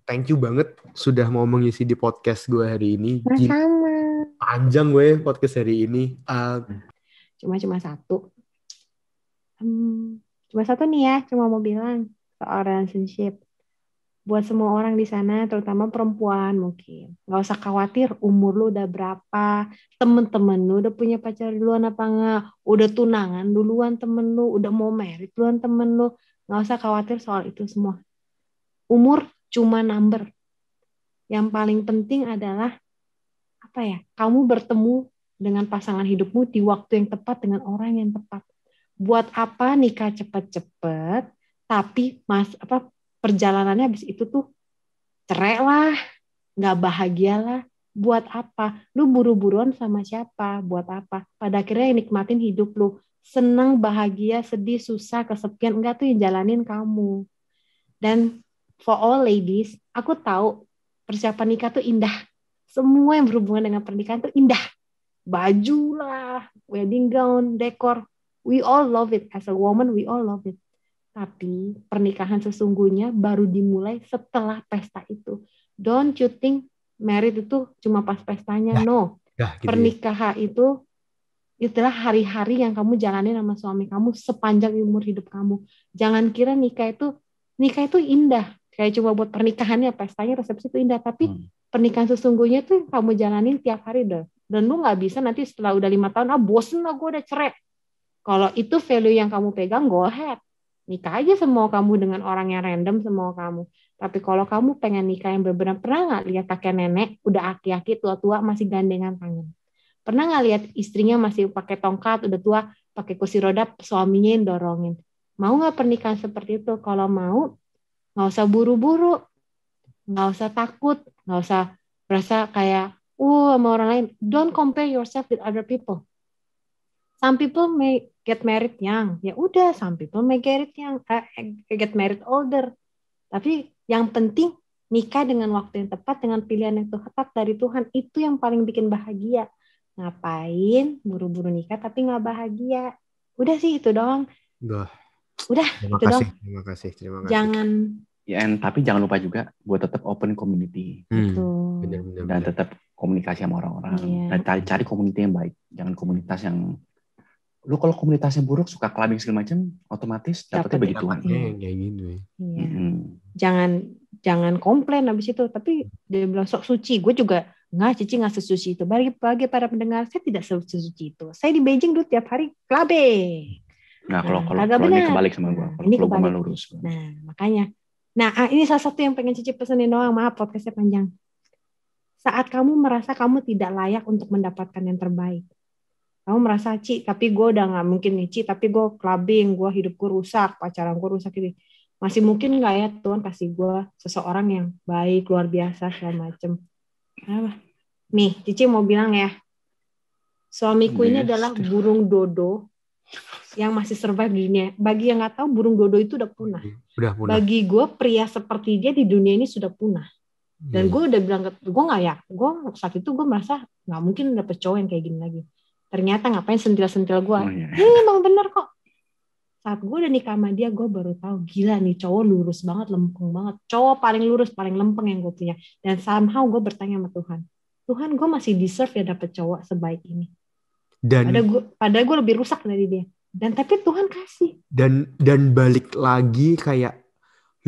thank you banget sudah mau mengisi di podcast gue hari ini. Sama-sama. Panjang gue podcast hari ini. Cuma satu. Cuma satu nih ya, cuma mau bilang soal relationship. Buat semua orang di sana, terutama perempuan mungkin. Nggak usah khawatir umur lu udah berapa, temen-temen lu udah punya pacar duluan apa enggak, udah tunangan duluan temen lu, udah mau married duluan temen lu. Nggak usah khawatir soal itu semua. Umur cuma number. Yang paling penting adalah, kamu bertemu dengan pasangan hidupmu di waktu yang tepat dengan orang yang tepat. Buat apa nikah cepet-cepet, tapi perjalanannya habis itu tuh cerai lah, nggak bahagia lah. Buat apa? Lu buru-buruan sama siapa? Buat apa? Pada akhirnya yang nikmatin hidup lu. Senang, bahagia, sedih, susah, kesepian. Enggak tuh yang jalanin kamu. Dan for all ladies, aku tahu persiapan nikah tuh indah. Semua yang berhubungan dengan pernikahan tuh indah. Baju lah, wedding gown, dekor. We all love it. As a woman, we all love it. Tapi pernikahan sesungguhnya baru dimulai setelah pesta itu. Don't you think married itu cuma pas pestanya? No. Gitu pernikahan ya. Itulah hari-hari yang kamu jalanin sama suami kamu sepanjang umur hidup kamu. Jangan kira nikah itu indah. Kayak cuma buat pernikahannya, pestanya, resepsi itu indah. Tapi pernikahan sesungguhnya tuh kamu jalanin tiap hari deh. Dan lu gak bisa nanti setelah udah 5 tahun, bosen lah gue udah cerai. Kalau itu value yang kamu pegang, go ahead. Nikah aja semua kamu dengan orang yang random semua kamu. Tapi kalau kamu pengen nikah yang benar-benar, pernah nggak lihat kakek nenek udah aki-aki tua-tua masih gandengan tangan? Pernah nggak lihat istrinya masih pakai tongkat udah tua pakai kursi roda suaminya yang dorongin? Mau nggak pernikahan seperti itu? Kalau mau, nggak usah buru-buru, nggak usah takut, nggak usah merasa kayak sama orang lain. Don't compare yourself with other people. Some people may get married young, ya udah. Some people may get married older. Tapi yang penting nikah dengan waktu yang tepat, dengan pilihan yang tepat dari Tuhan, itu yang paling bikin bahagia. Ngapain buru-buru nikah tapi nggak bahagia? Udah sih itu doang. Udah. Terima kasih. Tapi jangan lupa juga buat tetap open community. Benar. Dan tetap komunikasi sama orang-orang. Dan cari komunitas yang baik, jangan komunitas yang lu kalau komunitasnya buruk suka clubbing segala macam otomatis dapetnya begituan. Kayak gitu. Jangan komplain abis itu. Tapi dia bilang sok suci. Gue juga Cici nggak sesuci itu. Bagi para pendengar, saya tidak sesuci itu. Saya di Beijing dulu tiap hari clubbing. Nah kalau ini kebalik sama gue. Kalau gue malah lurus. Nah makanya. Ini salah satu yang pengen Cici pesenin doang. Maaf podcastnya panjang. Saat kamu merasa kamu tidak layak untuk mendapatkan yang terbaik. Kamu merasa, Ci, tapi gue udah gak mungkin nih, Ci, tapi gue clubbing, gue hidup gue rusak, pacaran gue rusak gitu. Masih mungkin gak ya Tuhan kasih gue seseorang yang baik, luar biasa, segala macem. Nih, Cici mau bilang ya, suamiku ini adalah burung dodo yang masih survive di dunia. Bagi yang gak tahu, burung dodo itu udah punah. Bagi gue, pria seperti dia di dunia ini sudah punah. Dan gue udah bilang, gue gak ya, saat itu gue merasa gak mungkin dapet cowok yang kayak gini lagi. Ternyata ngapain sentil-sentil gue. Ini emang bener kok. Saat gue udah nikah sama dia, gue baru tahu gila nih cowok lurus banget, lempeng banget. Cowok paling lurus, paling lempeng yang gue punya. Dan somehow gue bertanya sama Tuhan, gue masih deserve ya dapet cowok sebaik ini. Padahal gue lebih rusak dari dia. Dan tapi Tuhan kasih. Dan balik lagi kayak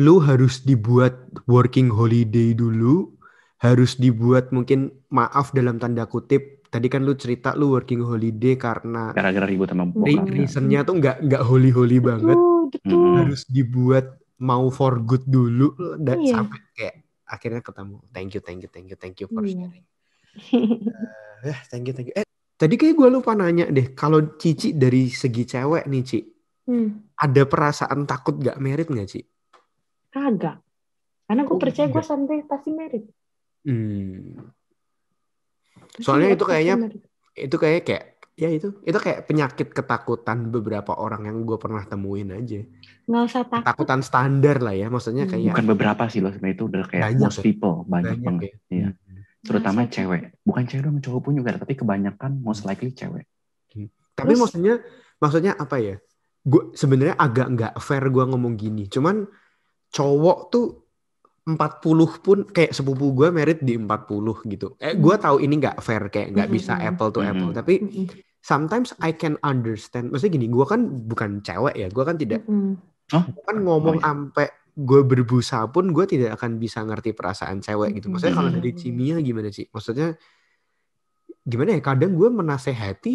lu harus dibuat working holiday dulu, harus dibuat mungkin maaf dalam tanda kutip. Tadi kan lu cerita lu working holiday karena Gara-gara ribut sama bokap. reasonnya tuh nggak holy banget. Betul. Harus dibuat mau for good dulu dan Iya. sampai kayak akhirnya ketemu. Thank you for Iya. sharing. Thank you. Tadi kayak gue lupa nanya deh, kalau Cici dari segi cewek nih Ci, ada perasaan takut gak merit gak Ci? Kagak. Karena gue percaya gue santai pasti merit. Soalnya itu kayaknya itu kayak penyakit ketakutan beberapa orang yang gue pernah temuin aja. Nggak usah takut. Ketakutan standar lah ya, maksudnya kayak bukan beberapa sih loh, sebenarnya itu udah kayak most people banyak banget. Ya. Iya. Terutama cewek, bukan cewek dong, cowok pun juga, tapi kebanyakan most likely cewek. Tapi maksudnya apa ya? Gue sebenarnya agak nggak fair gue ngomong gini. Cuman cowok tuh 40 pun kayak sepupu gue merit di 40 gitu. Gue tahu ini nggak fair, kayak nggak bisa apple to apple. Tapi sometimes I can understand. Maksudnya gini, gue kan bukan cewek ya. Gue kan tidak. Gue kan ngomong sampai gue berbusa pun gue tidak akan bisa ngerti perasaan cewek gitu. Maksudnya kalau dari Cimia gimana sih? Maksudnya gimana ya? Kadang gue menasehati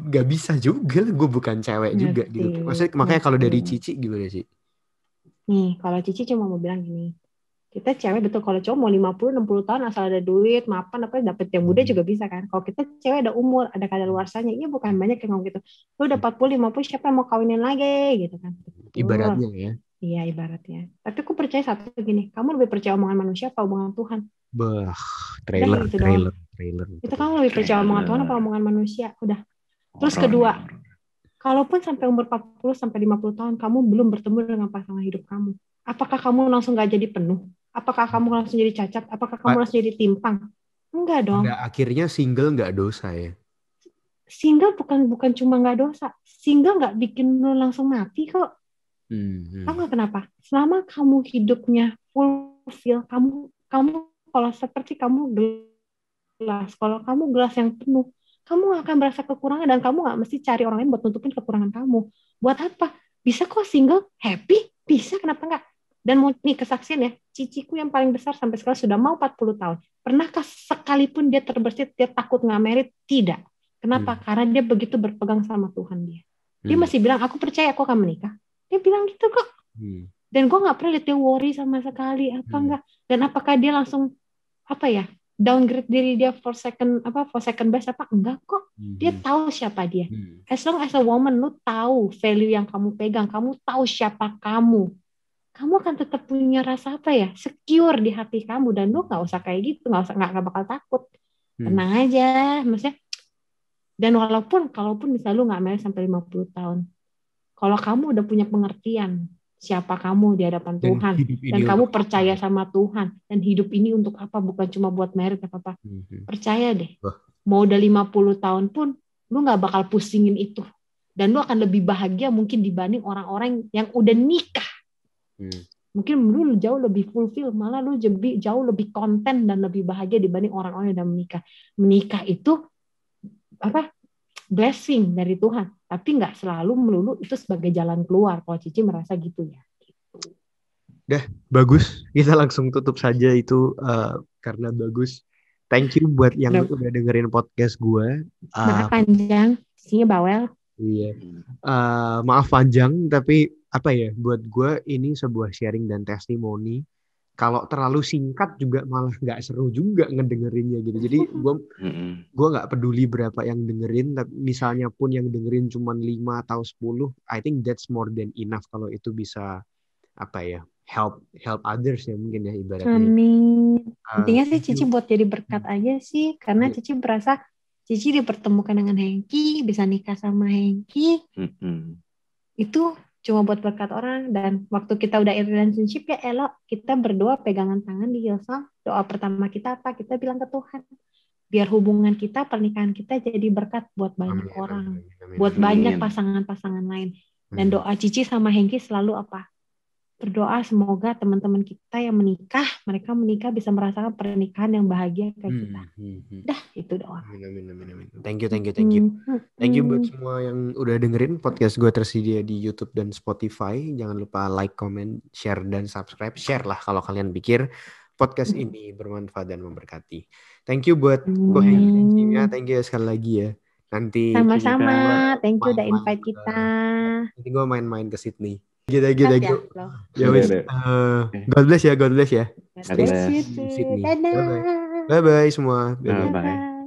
gak bisa juga. Gue bukan cewek juga gitu. Maksudnya makanya kalau dari Cici gimana sih? Nih, kalau Cici cuma mau bilang gini. Kita cewek betul, kalau cowok mau 50-60 tahun asal ada duit, mapan apa dapet yang muda juga bisa kan. Kalau kita cewek ada umur, ada kadaluarsanya. Iya bukan banyak yang ngomong gitu. Lu udah 40-50 siapa yang mau kawinin lagi gitu kan. Ibaratnya ya. Iya ibaratnya. Tapi aku percaya satu gini, kamu lebih percaya omongan manusia apa omongan Tuhan? Trailer. Itu kamu lebih percaya omongan Tuhan apa omongan manusia? Udah. Terus kedua, kalaupun sampai umur 40 sampai 50 tahun kamu belum bertemu dengan pasangan hidup kamu, apakah kamu langsung gak jadi penuh? Apakah kamu langsung jadi cacat? Apakah kamu langsung jadi timpang? Enggak dong. Pada akhirnya single nggak dosa ya? Single bukan cuma nggak dosa. Single nggak bikin lu langsung mati kok. Tahu nggak kenapa? Selama kamu hidupnya fulfill, kamu kalau seperti kamu gelas, kalau kamu gelas yang penuh, kamu akan merasa kekurangan dan kamu nggak mesti cari orang lain buat nutupin kekurangan kamu. Buat apa? Bisa kok single happy, bisa, kenapa nggak? Dan nih kesaksian ya, ciciku yang paling besar sampai sekarang sudah mau 40 tahun. Pernahkah sekalipun dia terbersit, dia takut nggak merit? Tidak. Kenapa? Karena dia begitu berpegang sama Tuhan dia. Dia masih bilang, aku percaya aku akan menikah. Dia bilang gitu kok. Dan gue nggak pernah lihat dia worry sama sekali apa enggak. Dan apakah dia langsung downgrade diri dia for second best apa enggak kok. Dia tahu siapa dia. As long as a woman, lu tahu value yang kamu pegang, kamu tahu siapa kamu akan tetap punya rasa secure di hati kamu, dan lu nggak usah kayak gitu, nggak bakal takut. Tenang aja, maksudnya. Dan kalaupun misalnya lu nggak married sampai 50 tahun, kalau kamu udah punya pengertian siapa kamu di hadapan Tuhan, dan kamu percaya sama Tuhan, dan hidup ini untuk apa, bukan cuma buat merit apa-apa, percaya deh, mau udah 50 tahun pun, lu nggak bakal pusingin itu. Dan lu akan lebih bahagia mungkin dibanding orang-orang yang udah nikah. Mungkin lu jauh lebih fulfill, malah lu jauh lebih konten dan lebih bahagia dibanding orang-orang yang udah menikah. Menikah itu blessing dari Tuhan, tapi nggak selalu melulu itu sebagai jalan keluar. Kalau Cici merasa gitu ya. Dah, bagus. Kita langsung tutup saja itu karena bagus. Thank you buat yang udah dengerin podcast gue. Maaf panjang, isinya bawel. Iya. Maaf panjang, tapi buat gue ini sebuah sharing dan testimoni. Kalau terlalu singkat juga malah nggak seru juga ngedengerinnya gitu. Jadi gue nggak peduli berapa yang dengerin, tapi misalnya pun yang dengerin cuma 5 atau 10, I think that's more than enough kalau itu bisa help others ya mungkin ya ibaratnya. Amin. Intinya sih Cici buat jadi berkat aja sih, karena Cici berasa Cici dipertemukan dengan Hengki, bisa nikah sama Hengki. Itu cuma buat berkat orang. Dan waktu kita udah in relationship ya elok, kita berdoa pegangan tangan di Hillsong. Doa pertama kita apa? Kita bilang ke Tuhan, biar hubungan kita, pernikahan kita jadi berkat buat banyak orang, buat banyak pasangan-pasangan lain. Dan doa Cici sama Hengki selalu apa? berdoa semoga teman-teman kita yang menikah, mereka menikah bisa merasakan pernikahan yang bahagia kayak kita. Dah, itu doang. Amin. Thank you. Thank you buat semua yang udah dengerin podcast gue tersedia di YouTube dan Spotify. Jangan lupa like, comment, share, dan subscribe. Share lah kalau kalian pikir podcast ini bermanfaat dan memberkati. Thank you buat co-hostingnya. Thank you sekali lagi ya. Nanti sama-sama. Thank you udah invite kita. Nanti gue main-main ke Sydney. Thank you. Ya wis. God bless ya. God bless you too. Dadah. Bye bye semua. Bye.